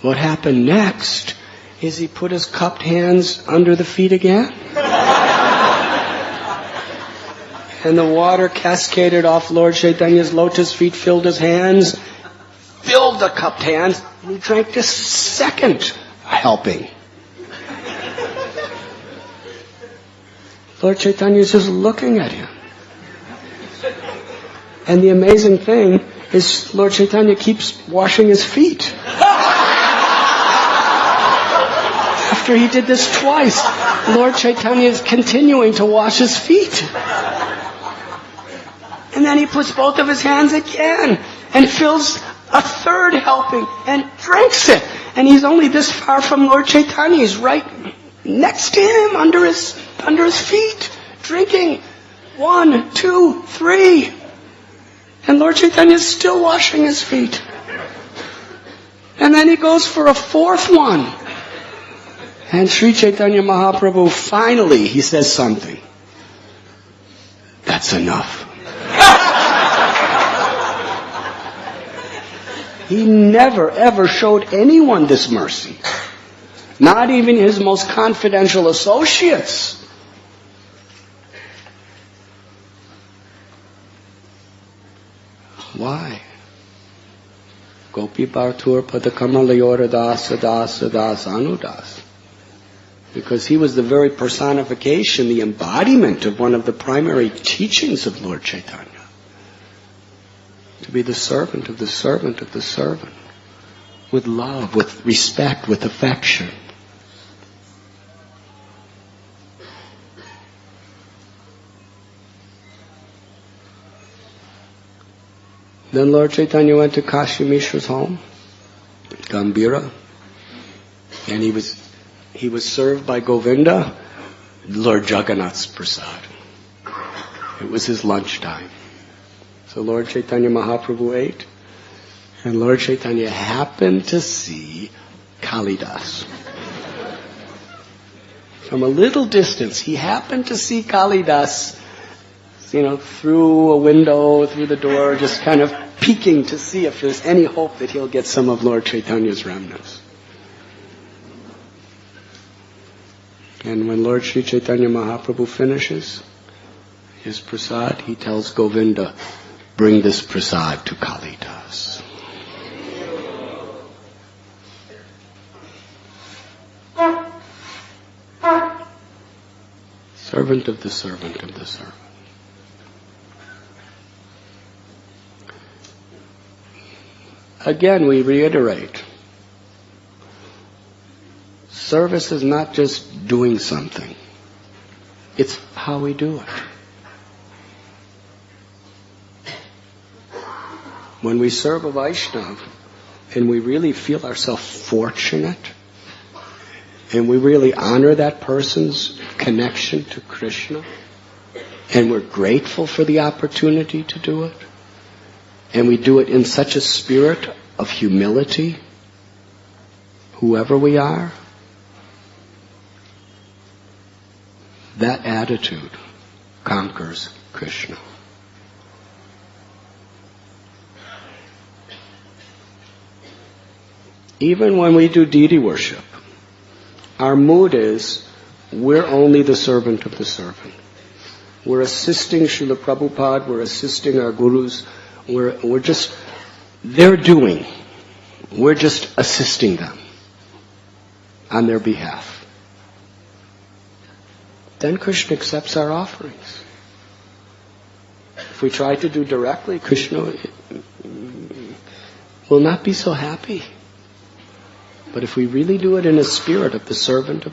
What happened next is he put his cupped hands under the feet again. And the water cascaded off Lord Chaitanya's lotus feet, filled his hands, filled the cupped hands, and he drank the second helping. Lord Chaitanya is just looking at him. And the amazing thing is Lord Chaitanya keeps washing his feet. After he did this twice, Lord Chaitanya is continuing to wash his feet. And then he puts both of his hands again and fills a third helping and drinks it. And he's only this far from Lord Chaitanya. He's right next to him, under his feet, drinking 1, 2, 3. And Lord Chaitanya is still washing his feet. And then he goes for a fourth one. And Sri Chaitanya Mahaprabhu, finally, he says something. That's enough. He never, ever showed anyone this mercy. Not even his most confidential associates. Why? Gopi Bhartur Padakamalayora Dasa Dasa Das Anudas. Because he was the very personification, the embodiment of one of the primary teachings of Lord Chaitanya. To be the servant of the servant of the servant. With love, with respect, with affection. Then Lord Chaitanya went to Kashi Mishra's home, Gambhira, and he was served by Govinda, Lord Jagannath's prasad. It was his lunchtime. So Lord Chaitanya Mahaprabhu ate, and Lord Chaitanya happened to see Kalidas. From a little distance, he happened to see Kalidas, through a window, through the door, just kind of peeking to see if there's any hope that he'll get some of Lord Chaitanya's remnants. And when Lord Sri Chaitanya Mahaprabhu finishes his prasad, he tells Govinda, bring this prasad to Kalidas. Servant of the servant of the servant. Again, we reiterate, service is not just doing something. It's how we do it. When we serve a Vaishnava and we really feel ourselves fortunate and we really honor that person's connection to Krishna and we're grateful for the opportunity to do it, and we do it in such a spirit of humility, whoever we are, that attitude conquers Krishna. Even when we do deity worship, our mood is, we're only the servant of the servant. We're assisting Srila Prabhupada, we're assisting our gurus, they're doing. We're just assisting them on their behalf. Then Krishna accepts our offerings. If we try to do directly, Krishna will not be so happy. But if we really do it in a spirit of the servant,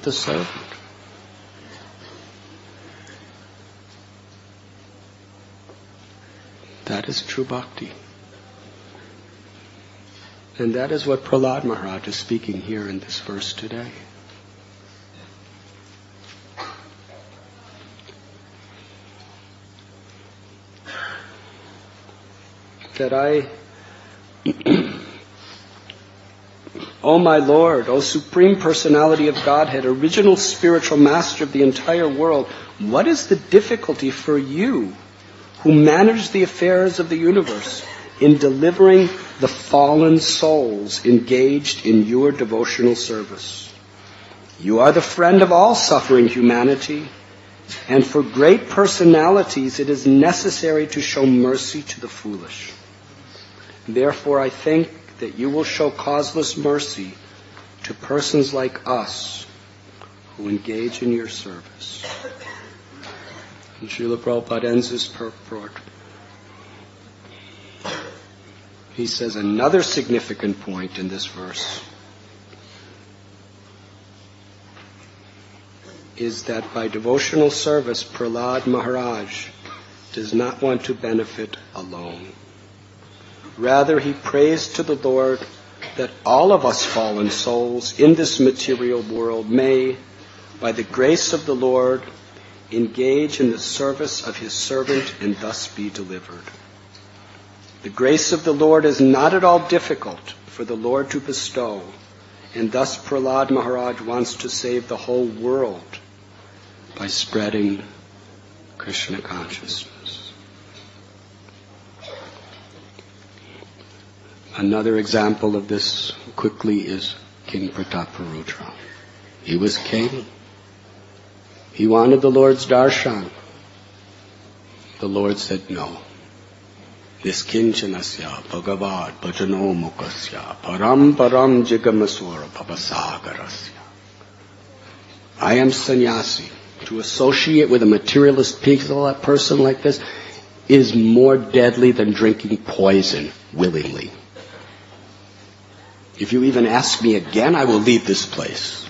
that is true bhakti. And that is what Prahlad Maharaj is speaking here in this verse today. That O my Lord, O Supreme Personality of Godhead, original spiritual master of the entire world, what is the difficulty for you who manage the affairs of the universe in delivering the fallen souls engaged in your devotional service? You are the friend of all suffering humanity, and for great personalities it is necessary to show mercy to the foolish. Therefore I think that you will show causeless mercy to persons like us who engage in your service. And Srila Prabhupada ends his purport. He says another significant point in this verse is that by devotional service, Prahlad Maharaj does not want to benefit alone. Rather, he prays to the Lord that all of us fallen souls in this material world may, by the grace of the Lord, engage in the service of his servant and thus be delivered. The grace of the Lord is not at all difficult for the Lord to bestow, and thus Prahlad Maharaj wants to save the whole world by spreading Krishna consciousness. Another example of this quickly is King Prataparudra. He was king. He wanted the Lord's darshan. The Lord said no. Niskinchanasya bhagavad bhajano mukasya param jigamasura bhavasagarasya. I am sannyasi. To associate with a materialist person like this is more deadly than drinking poison willingly. If you even ask me again, I will leave this place.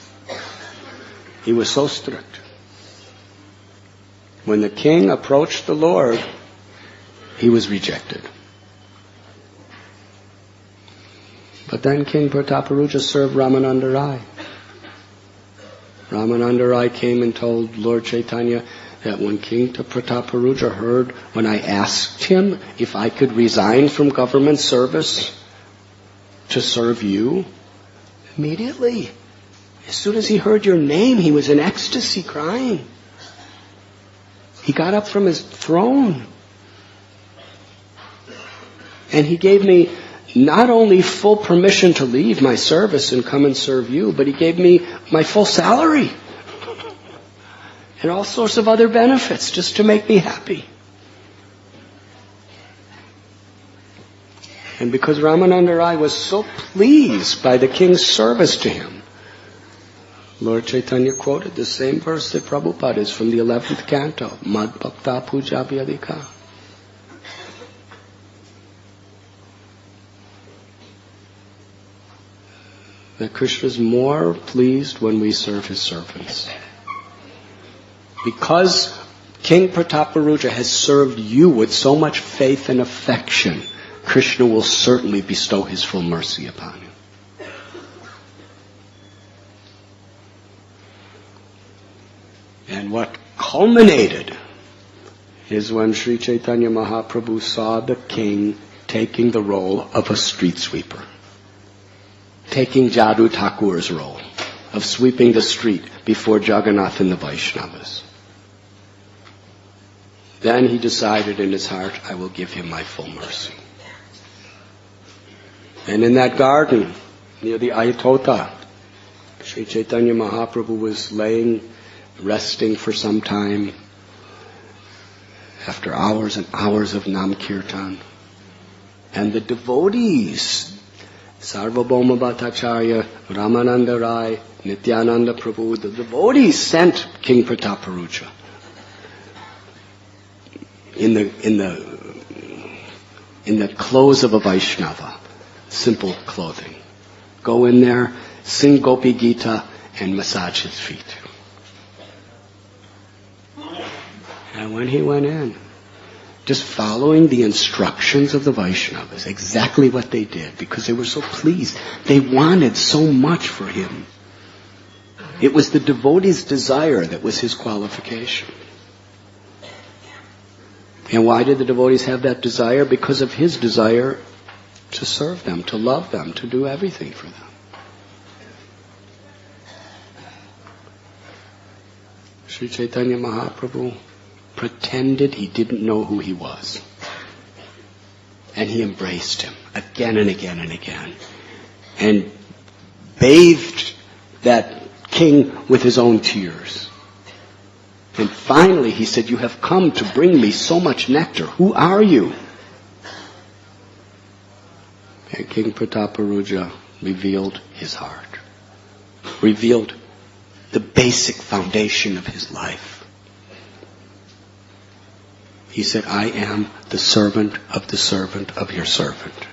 He was so strict. When the king approached the Lord, he was rejected. But then King Prataparudra served Ramananda Rai. Ramananda Rai came and told Lord Chaitanya that when King Prataparudra heard, when I asked him if I could resign from government service to serve you, immediately, as soon as he heard your name, he was in ecstasy crying. He got up from his throne. And he gave me not only full permission to leave my service and come and serve you, but he gave me my full salary and all sorts of other benefits just to make me happy. And because Ramananda Rai was so pleased by the king's service to him, Lord Chaitanya quoted the same verse that Prabhupada is from the 11th canto, Mad Bhakta Puja Vyadika. That Krishna is more pleased when we serve his servants. Because King Prataparudra has served you with so much faith and affection, Krishna will certainly bestow his full mercy upon him. And what culminated is when Sri Chaitanya Mahaprabhu saw the king taking the role of a street sweeper. Taking Jadu Thakur's role of sweeping the street before Jagannath and the Vaishnavas. Then he decided in his heart, I will give him my full mercy. And in that garden, near the Ayatota, Sri Chaitanya Mahaprabhu was resting for some time after hours and hours of Nam Kirtan. And the devotees, Sarvabhauma Bhattacharya, Ramananda Rai, Nityananda Prabhu, the devotees sent King Prataparuja in the clothes of a Vaishnava, simple clothing. Go in there, sing Gopi Gita, and massage his feet. And when he went in, just following the instructions of the Vaishnavas, exactly what they did, because they were so pleased. They wanted so much for him. It was the devotee's desire that was his qualification. And why did the devotees have that desire? Because of his desire to serve them, to love them, to do everything for them. Sri Chaitanya Mahaprabhu pretended he didn't know who he was. And he embraced him again and again and again. And bathed that king with his own tears. And finally he said, "You have come to bring me so much nectar. Who are you?" And King Prataparuja revealed his heart. Revealed the basic foundation of his life. He said, "I am the servant of your servant.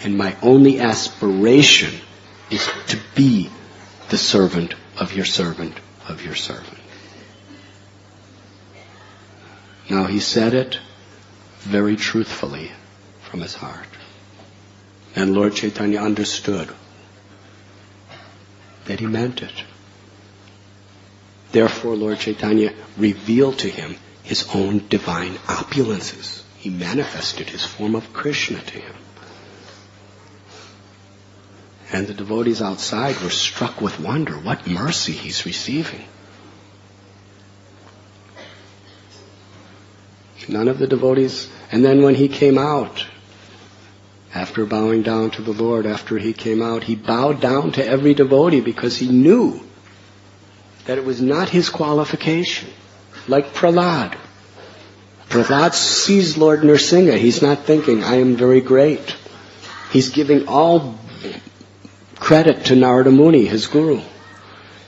And my only aspiration is to be the servant of your servant of your servant." Now he said it very truthfully from his heart. And Lord Chaitanya understood that he meant it. Therefore Lord Chaitanya revealed to him his own divine opulences. He manifested his form of Krishna to him. And the devotees outside were struck with wonder. What mercy he's receiving. None of the devotees. And then when he came out, after bowing down to the Lord, after he came out, he bowed down to every devotee because he knew that it was not his qualification. Like Prahlad. Prahlad sees Lord Nrsimha. He's not thinking, "I am very great." He's giving all credit to Narada Muni, his guru.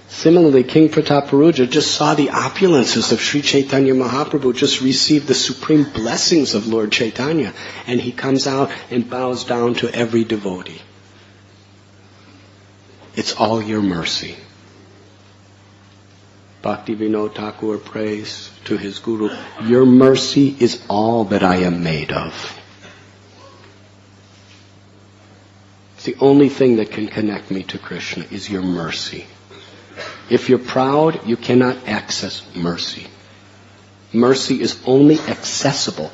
Similarly, King Prataparuja just saw the opulences of Sri Chaitanya Mahaprabhu, just received the supreme blessings of Lord Chaitanya, and he comes out and bows down to every devotee. It's all your mercy. Bhakti Vinod Thakur prays to his guru, "Your mercy is all that I am made of." It's the only thing that can connect me to Krishna is your mercy. If you're proud, you cannot access mercy. Mercy is only accessible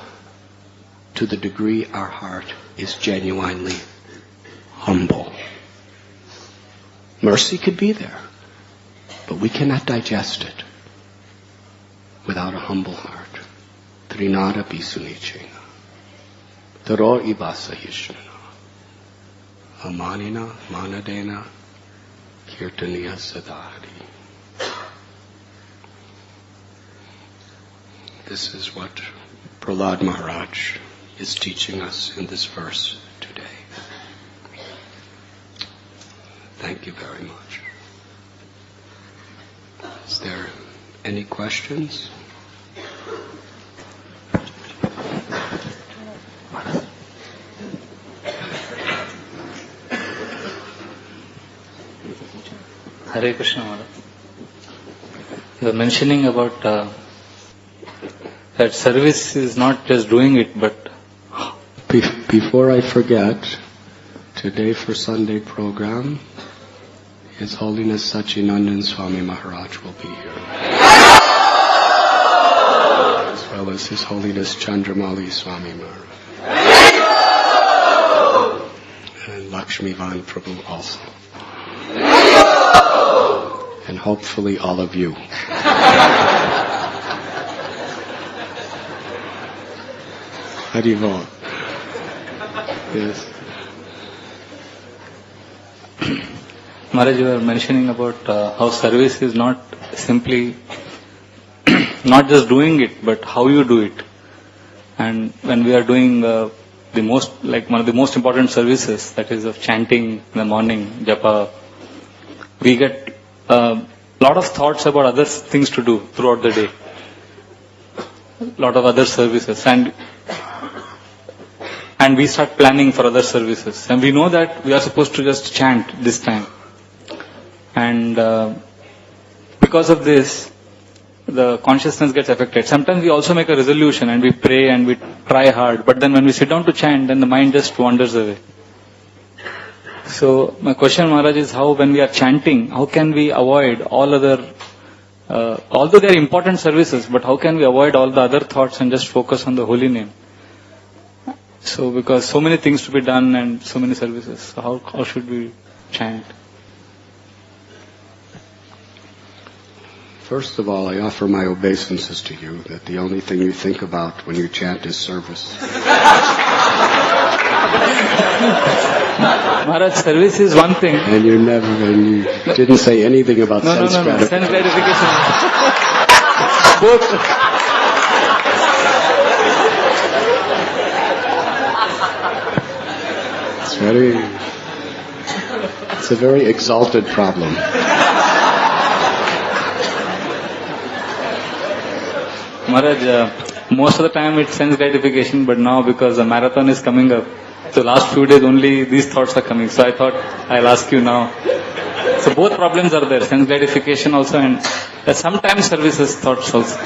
to the degree our heart is genuinely humble. Mercy could be there, but we cannot digest it without a humble heart. Trinada pisunichena. Taro ibasa hishnana. Amanina manadena kirtaniya sadhari. This is what Prahlad Maharaj is teaching us in this verse today. Thank you very much. Is there any questions? Hare Krishna Maharaj. You were mentioning about that service is not just doing it, but... Before I forget, today for Sunday program, His Holiness Sachinandan Swami Maharaj will be here. As well as His Holiness Chandramali Swami Maharaj. And Lakshmivan Prabhu also. And hopefully all of you. Haribol. Yes. Maharaj, you were mentioning about how service is not simply not just doing it, but how you do it. And when we are doing one of the most important services, that is of chanting in the morning, japa, we get a lot of thoughts about other things to do throughout the day. A lot of other services. And we start planning for other services. And we know that we are supposed to just chant this time. And because of this, the consciousness gets affected. Sometimes we also make a resolution and we pray and we try hard. But then when we sit down to chant, then the mind just wanders away. So my question, Maharaj, is how when we are chanting, how can we avoid all other, although they are important services, but how can we avoid all the other thoughts and just focus on the holy name? So because so many things to be done and so many services, so how should we chant? First of all, I offer my obeisances to you that the only thing you think about when you chant is service. Maharaj, service is one thing. And you didn't say anything about sense gratification. Sense gratification. Both. It's a very exalted problem. Maharaj, most of the time it's sense gratification, but now because the marathon is coming up, the last few days only these thoughts are coming. So I thought I'll ask you now. So both problems are there, sense gratification also and sometimes services thoughts also.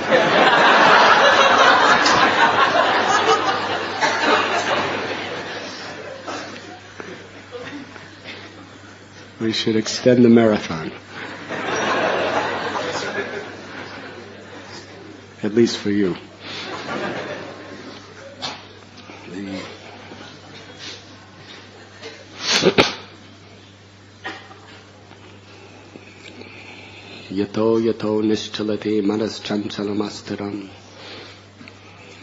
We should extend the marathon. At least for you. Yato nishchalati manas chanchalamastheram.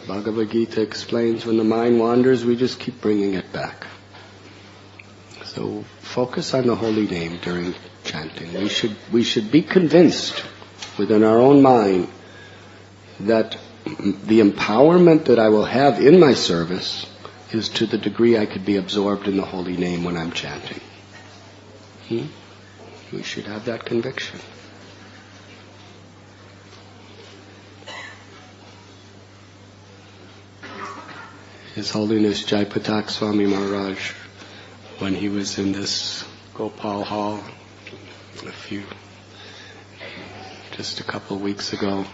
Bhagavad Gita explains when the mind wanders, we just keep bringing it back. So focus on the holy name during chanting. We should be convinced within our own mind that the empowerment that I will have in my service is to the degree I could be absorbed in the holy name when I'm chanting. We should have that conviction. His Holiness Jaipatak Swami Maharaj, when he was in this Gopal Hall just a couple of weeks ago,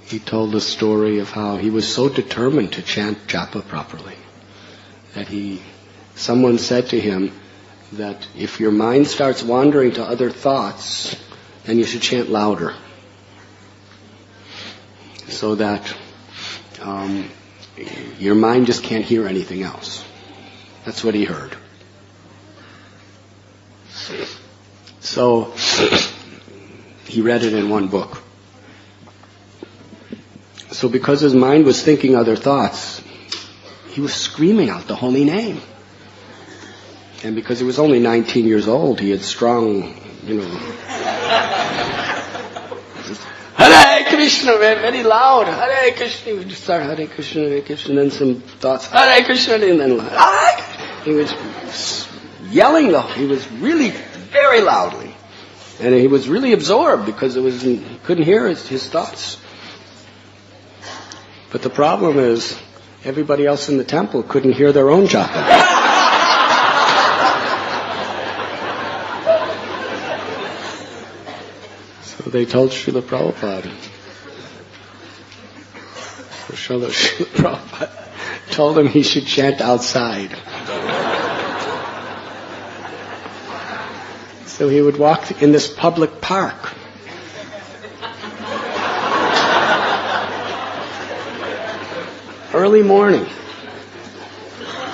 he told a story of how he was so determined to chant japa properly that someone said to him that if your mind starts wandering to other thoughts, then you should chant louder so that your mind just can't hear anything else. That's what he heard. So he read it in one book. So because his mind was thinking other thoughts, he was screaming out the holy name. And because he was only 19 years old, he had strong, Hare Krishna, very loud, Hare Krishna. He would just start Hare Krishna, and then some thoughts, Hare Krishna, and then he was yelling he was really very loudly. And he was really absorbed because he couldn't hear his thoughts. But the problem is, everybody else in the temple couldn't hear their own japa. So they told Srila Prabhupada. So Srila Prabhupada told him he should chant outside. So he would walk in this public park. Early morning.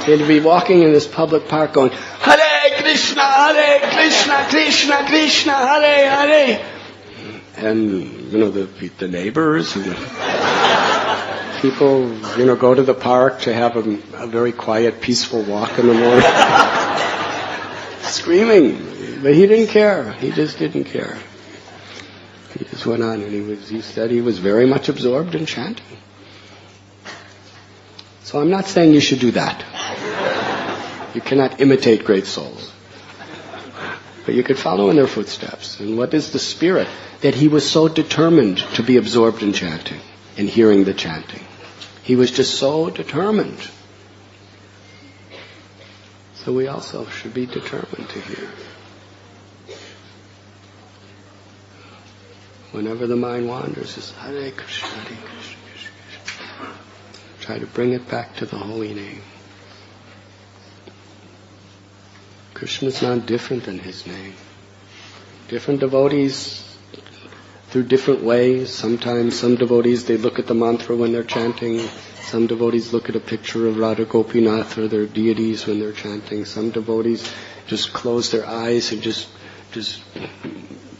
He'd be walking in this public park going, Hare Krishna, Krishna Krishna, Hare Hare. And, the neighbors and the people, go to the park to have a very quiet, peaceful walk in the morning. screaming. But he didn't care. He just didn't care. He just went on, and he said he was very much absorbed in chanting. So I'm not saying you should do that. You cannot imitate great souls. But you could follow in their footsteps. And what is the spirit? That he was so determined to be absorbed in chanting and hearing the chanting. He was just so determined. So we also should be determined to hear. Whenever the mind wanders, just Hare Krishna, Hare Krishna, Krishna Krishna. Try to bring it back to the holy name. Krishna is not different than his name. Different devotees, through different ways. Sometimes some devotees, they look at the mantra when they're chanting. Some devotees look at a picture of Radha Gopinath or their deities when they're chanting. Some devotees just close their eyes and just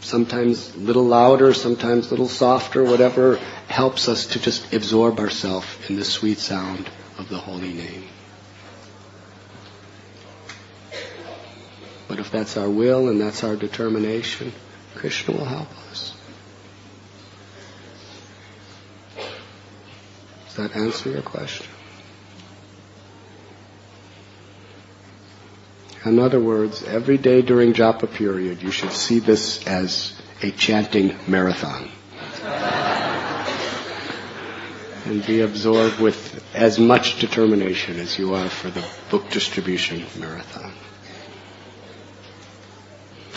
sometimes a little louder, sometimes a little softer, whatever helps us to just absorb ourselves in the sweet sound of the holy name. But if that's our will and that's our determination, Krishna will help us. Does that answer your question? In other words, every day during japa period, you should see this as a chanting marathon. And be absorbed with as much determination as you are for the book distribution marathon.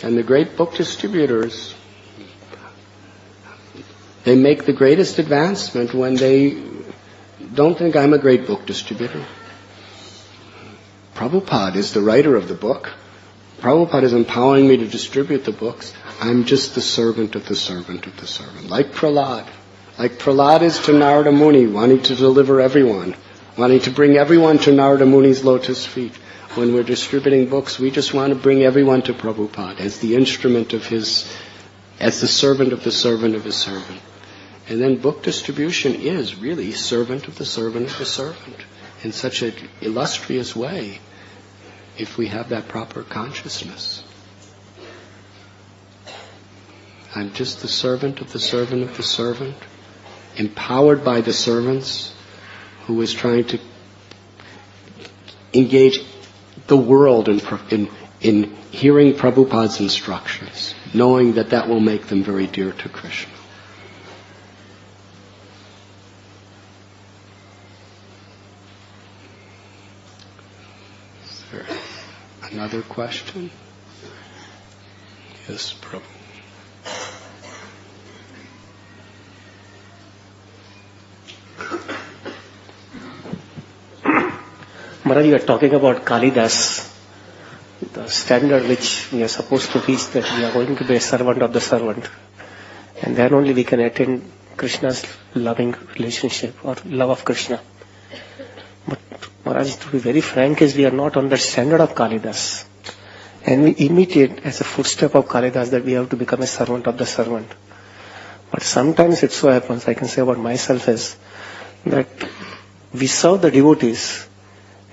And the great book distributors, they make the greatest advancement when they don't think I'm a great book distributor. Prabhupada is the writer of the book. Prabhupada is empowering me to distribute the books. I'm just the servant of the servant of the servant. Like Prahlad. Like Prahlad is to Narada Muni, wanting to deliver everyone, wanting to bring everyone to Narada Muni's lotus feet. When we're distributing books, we just want to bring everyone to Prabhupada as the instrument of his, as the servant of the servant of his servant. And then book distribution is really servant of the servant of the servant in such an illustrious way if we have that proper consciousness. I'm just the servant of the servant of the servant, empowered by the servants who is trying to engage the world in hearing Prabhupada's instructions, knowing that that will make them very dear to Krishna. Is there another question? Yes, Prabhu. Maharaj, you are talking about Kalidas, the standard which we are supposed to reach, that we are going to be a servant of the servant. And then only we can attain Krishna's loving relationship or love of Krishna. But Maharaj, to be very frank, is we are not on the standard of Kalidas. And we imitate as a footstep of Kalidas that we have to become a servant of the servant. But sometimes it so happens, I can say about myself, is that we serve the devotees,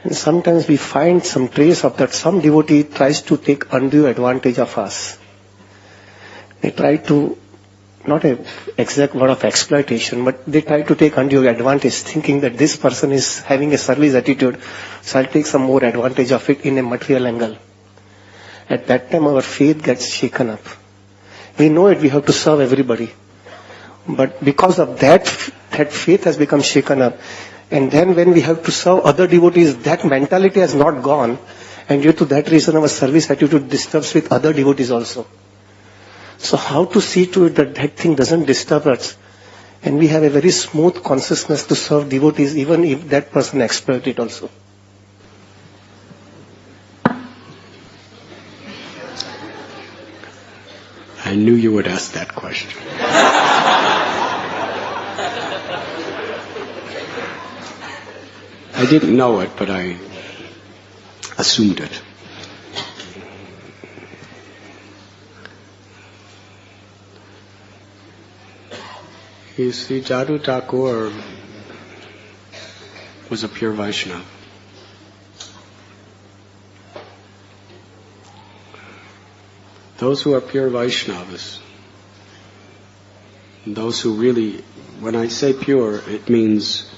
and sometimes we find some trace of that. Some devotee tries to take undue advantage of us. They try to, not an exact word of exploitation, but they try to take undue advantage, thinking that this person is having a service attitude, so I'll take some more advantage of it in a material angle. At that time our faith gets shaken up. We know it, we have to serve everybody. But because of that faith has become shaken up. And then when we have to serve other devotees, that mentality has not gone. And due to that reason, our service attitude disturbs with other devotees also. So how to see to it that that thing doesn't disturb us? And we have a very smooth consciousness to serve devotees, even if that person exploits it also. I knew you would ask that question. I didn't know it, but I assumed it. You see, Jadu Thakur was a pure Vaishnava. Those who are pure Vaishnavas, those who really, when I say pure, it means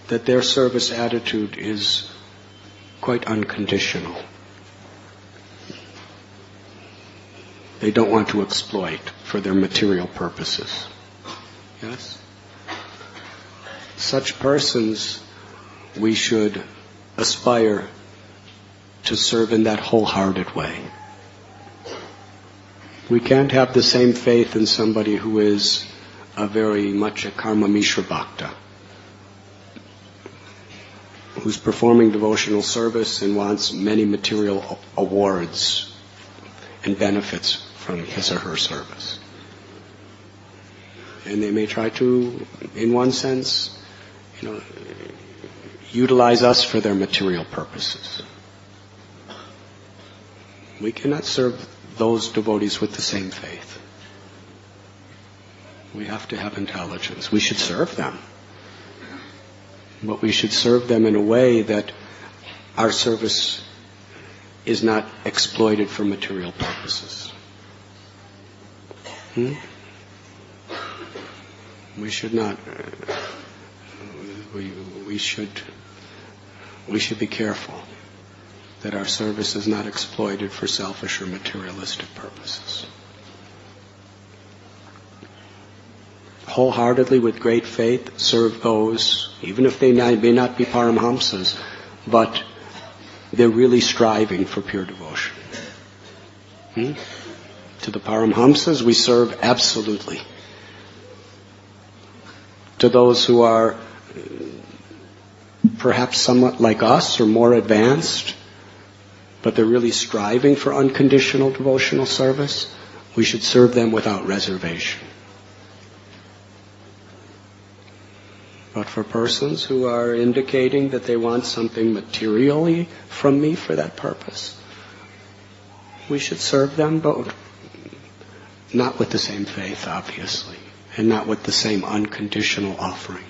that their service attitude is quite unconditional. They don't want to exploit for their material purposes. Yes? Such persons, we should aspire to serve in that wholehearted way. We can't have the same faith in somebody who is very much a karma mishra bhakta, who's performing devotional service and wants many material awards and benefits from his or her service. And they may try to, in one sense, utilize us for their material purposes. We cannot serve those devotees with the same faith. We have to have intelligence. We should serve them. But we should serve them in a way that our service is not exploited for material purposes. We should not. We should be careful that our service is not exploited for selfish or materialistic purposes. Wholeheartedly, with great faith, serve those, even if they may not be Paramhamsas, but they're really striving for pure devotion. To the Paramhamsas, we serve absolutely. To those who are perhaps somewhat like us or more advanced, but they're really striving for unconditional devotional service, we should serve them without reservation. But for persons who are indicating that they want something materially from me for that purpose, we should serve them, but not with the same faith, obviously, and not with the same unconditional offering.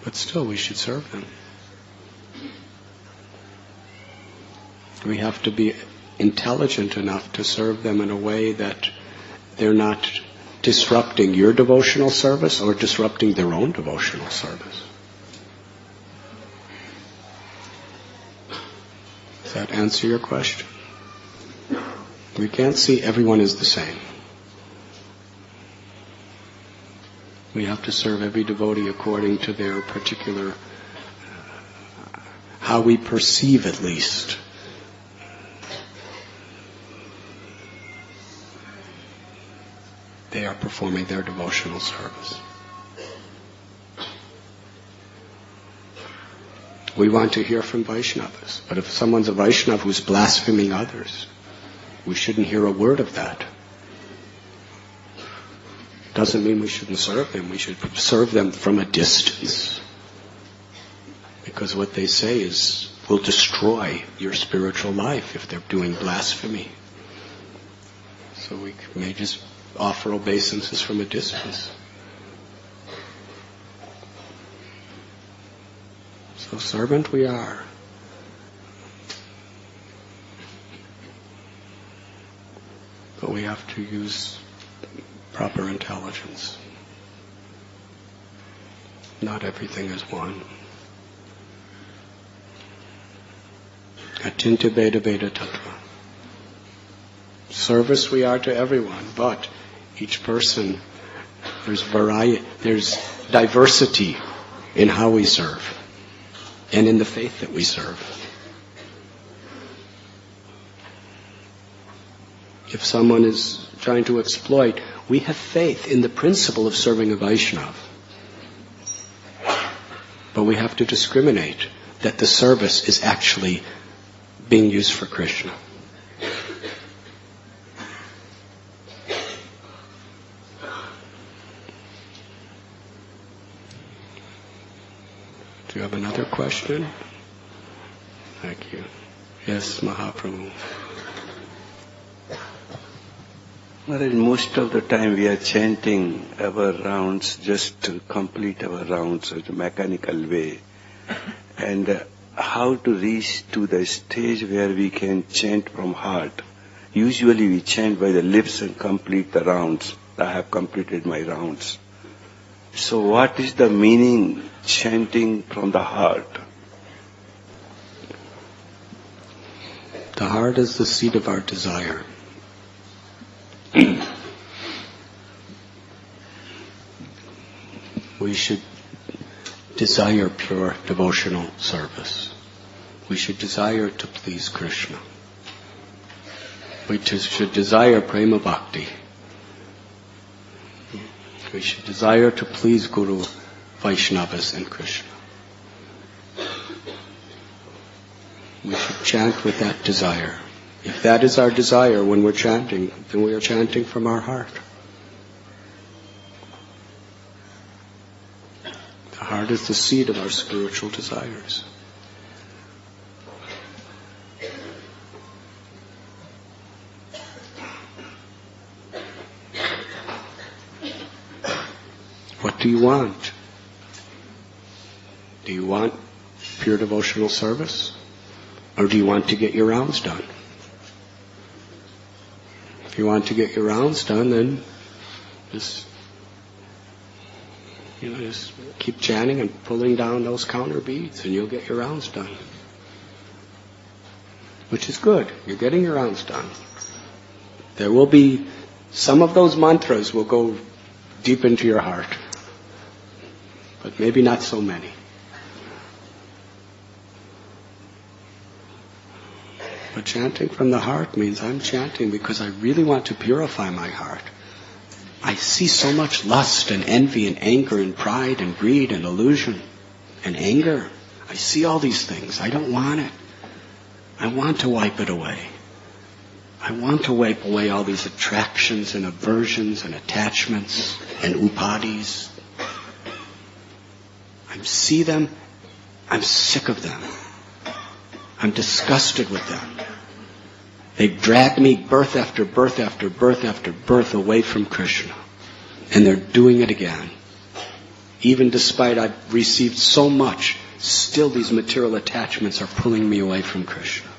But still, we should serve them. We have to be intelligent enough to serve them in a way that they're not disrupting your devotional service or disrupting their own devotional service. Does that answer your question? We can't see everyone as the same. We have to serve every devotee according to their particular, how we perceive at least. They are performing their devotional service. We want to hear from Vaishnavas, but if someone's a Vaishnava who's blaspheming others, we shouldn't hear a word of that. Doesn't mean we shouldn't serve them. We should serve them from a distance. Because what they say will destroy your spiritual life if they're doing blasphemy. So we may just offer obeisances from a distance. So servant we are. But we have to use proper intelligence. Not everything is one. Atinta Veda Veda Tattva. Service we are to everyone, but each person, there's diversity in how we serve and in the faith that we serve. If someone is trying to exploit, we have faith in the principle of serving a Vaishnava. But we have to discriminate that the service is actually being used for Krishna. Do you have another question? Thank you. Yes, Mahaprabhu. Maharaj, most of the time we are chanting our rounds just to complete our rounds in a mechanical way. And how to reach to the stage where we can chant from heart? Usually we chant by the lips and complete the rounds. I have completed my rounds. So what is the meaning chanting from the heart? The heart is the seat of our desire. We should desire pure devotional service. We should desire to please Krishna. We should desire prema bhakti. We should desire to please Guru, Vaishnavas and Krishna. We should chant with that desire. If that is our desire when we're chanting, then we are chanting from our heart. The heart is the seat of our spiritual desires. What do you want? Do you want pure devotional service? Or do you want to get your rounds done? If you want to get your rounds done, then just keep chanting and pulling down those counter beads and you'll get your rounds done. Which is good. You're getting your rounds done. There will be, some of those mantras will go deep into your heart. But maybe not so many. But chanting from the heart means I'm chanting because I really want to purify my heart. I see so much lust and envy and anger and pride and greed and illusion and anger. I see all these things. I don't want it. I want to wipe it away. I want to wipe away all these attractions and aversions and attachments and upadis. I see them. I'm sick of them. I'm disgusted with them. They drag me birth after birth after birth after birth away from Krishna. And they're doing it again. Even despite I've received so much, still these material attachments are pulling me away from Krishna.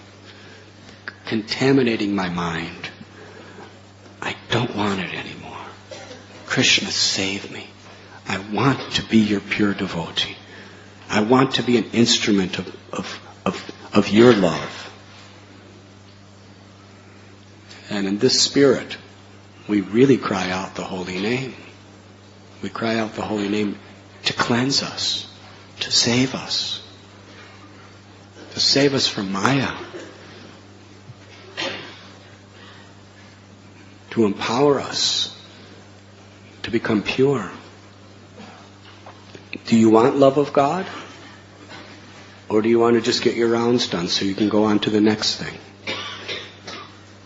Contaminating my mind. I don't want it anymore. Krishna, save me. I want to be your pure devotee. I want to be an instrument of your love. And in this spirit, we really cry out the holy name. We cry out the holy name to cleanse us, to save us from Maya, to empower us to become pure. Do you want love of God? Or do you want to just get your rounds done so you can go on to the next thing?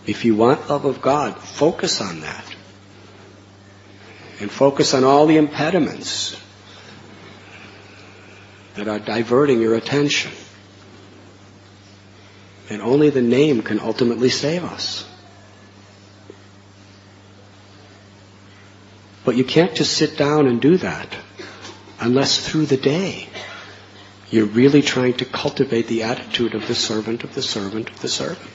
If you want love of God, focus on that. And focus on all the impediments that are diverting your attention. And only the name can ultimately save us. But you can't just sit down and do that unless through the day you're really trying to cultivate the attitude of the servant of the servant of the servant.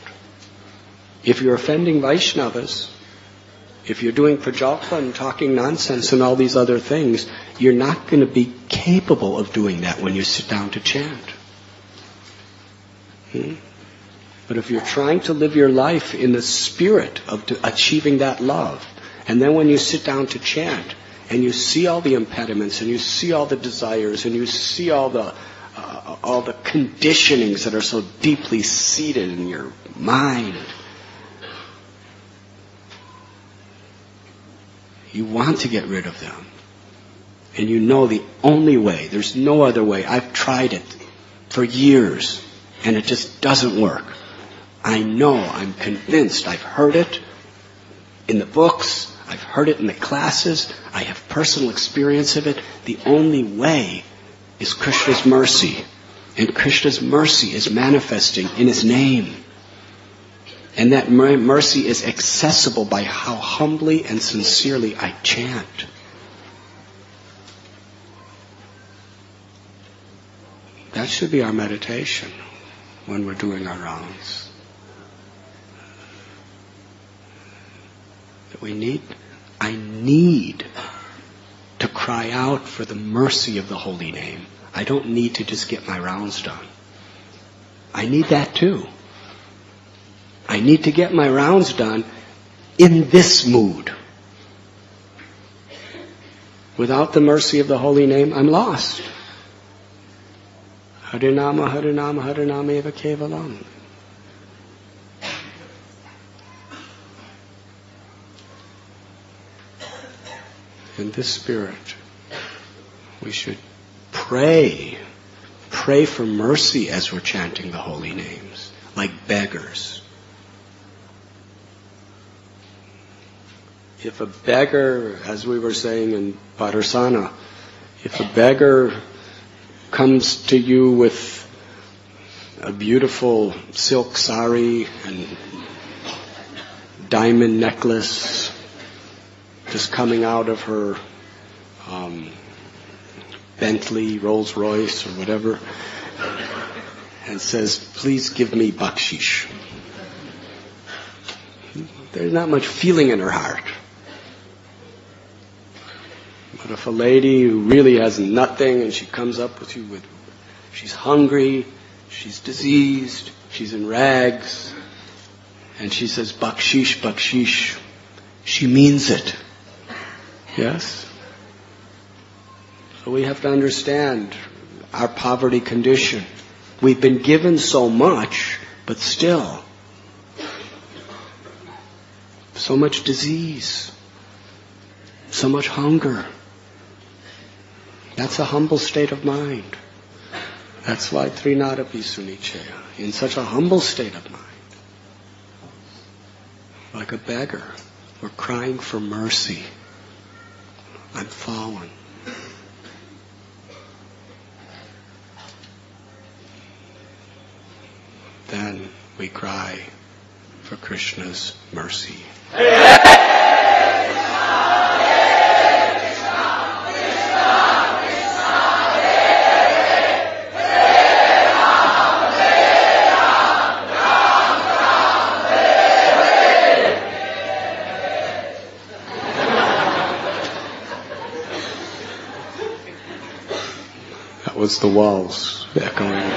If you're offending Vaishnavas, if you're doing prajalpa and talking nonsense and all these other things, you're not going to be capable of doing that when you sit down to chant. But if you're trying to live your life in the spirit of achieving that love, and then when you sit down to chant, and you see all the impediments, and you see all the desires, and you see all the conditionings that are so deeply seated in your mind, you want to get rid of them. And you know the only way, there's no other way. I've tried it for years, and it just doesn't work. I know, I'm convinced, I've heard it in the books, I've heard it in the classes, I have personal experience of it. The only way is Krishna's mercy. And Krishna's mercy is manifesting in His name. And that mercy is accessible by how humbly and sincerely I chant. That should be our meditation when we're doing our rounds. That I need to cry out for the mercy of the holy name. I don't need to just get my rounds done. I need that too. I need to get my rounds done in this mood. Without the mercy of the holy name, I'm lost. Harinama, Harinama, Harinama eva kevalam. In this spirit, we should pray for mercy as we're chanting the holy names, like beggars. If a beggar, as we were saying in Padarasana, if a beggar comes to you with a beautiful silk sari and diamond necklace just coming out of her Bentley, Rolls Royce or whatever, and says, please give me bakshish. There's not much feeling in her heart. But if a lady who really has nothing and she comes up with you with, she's hungry, she's diseased, she's in rags, and she says, bakshish, bakshish, she means it. Yes? So we have to understand our poverty condition. We've been given so much, but still, so much disease, so much hunger. That's a humble state of mind. That's why Trinadapi Sunichaya, in such a humble state of mind, like a beggar, we're crying for mercy. I'm fallen. Then we cry for Krishna's mercy. That was the walls echoing.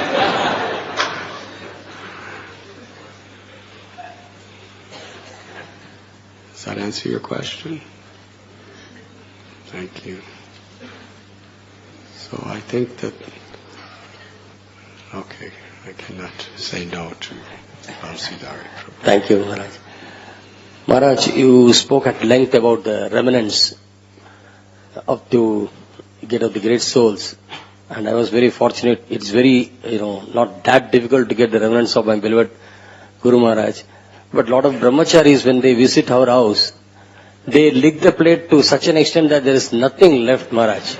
Does that answer your question? Thank you. So I think that, okay, I cannot say no to Ramsidhari. Thank you, Maharaj. Maharaj, you spoke at length about the remnants up to get of the great souls. And I was very fortunate. It's very, not that difficult to get the remnants of my beloved Guru Maharaj. But a lot of brahmacharis, when they visit our house, they lick the plate to such an extent that there is nothing left, Maharaj.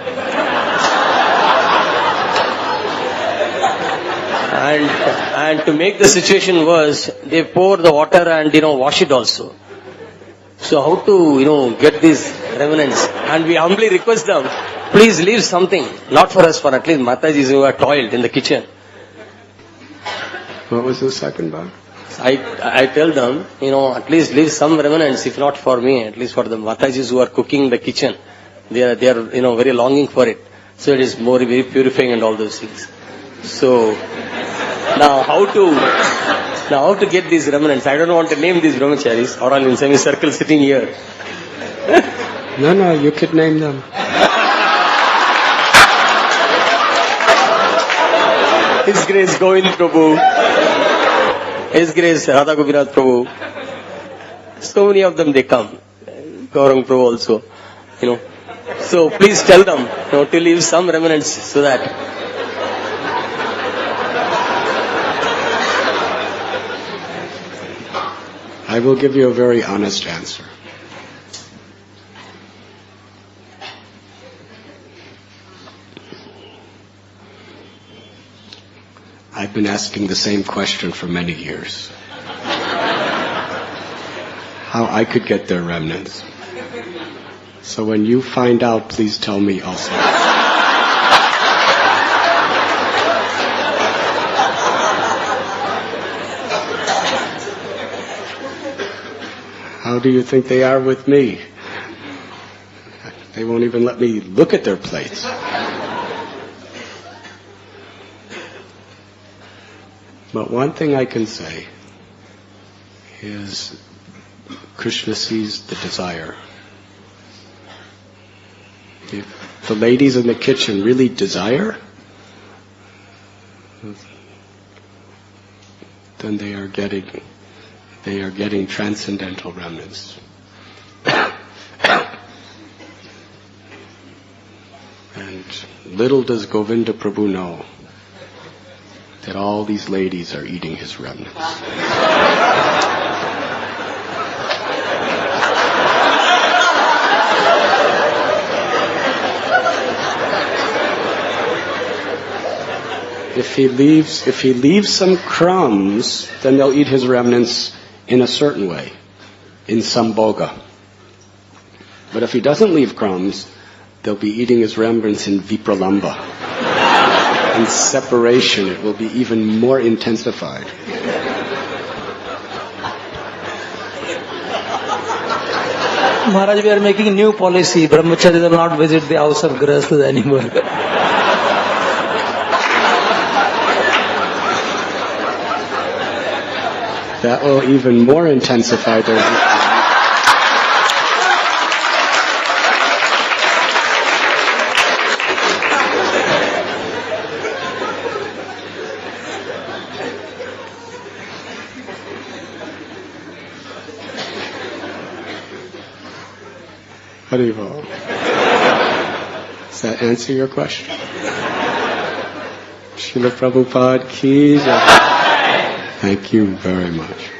And to make the situation worse, they pour the water and, wash it also. So how to, get these remnants? And we humbly request them, please leave something, not for us, for at least Matajis who are toiled in the kitchen. What was the second part? I tell them, at least leave some remnants, if not for me, at least for the Matajis who are cooking in the kitchen. They are very longing for it. So it is very purifying and all those things. So now how to get these remnants? I don't want to name these brahmacharis, or all in semicircle sitting here. No, you could name them. His Grace Govind Prabhu, His Grace Radha Gopinath Prabhu. So many of them they come. Gaurang Prabhu also, So please tell them, to leave some remnants so that. I will give you a very honest answer. I've been asking the same question for many years. how I could get their remnants. So when you find out, please tell me also. How do you think they are with me? They won't even let me look at their plates. But one thing I can say is Krishna sees the desire. If the ladies in the kitchen really desire, then they are getting transcendental remnants. And little does Govinda Prabhu know that all these ladies are eating his remnants. If he leaves some crumbs, then they'll eat his remnants in a certain way, in sambhoga. But if he doesn't leave crumbs, they'll be eating his remnants in vipralamba. In separation, it will be even more intensified. Maharaj, we are making a new policy. Brahmacharis will not visit the house of Grihasthas anymore. That will even more intensify their Haribol. Does that answer your question? Srila Prabhupada ki jai. Thank you very much.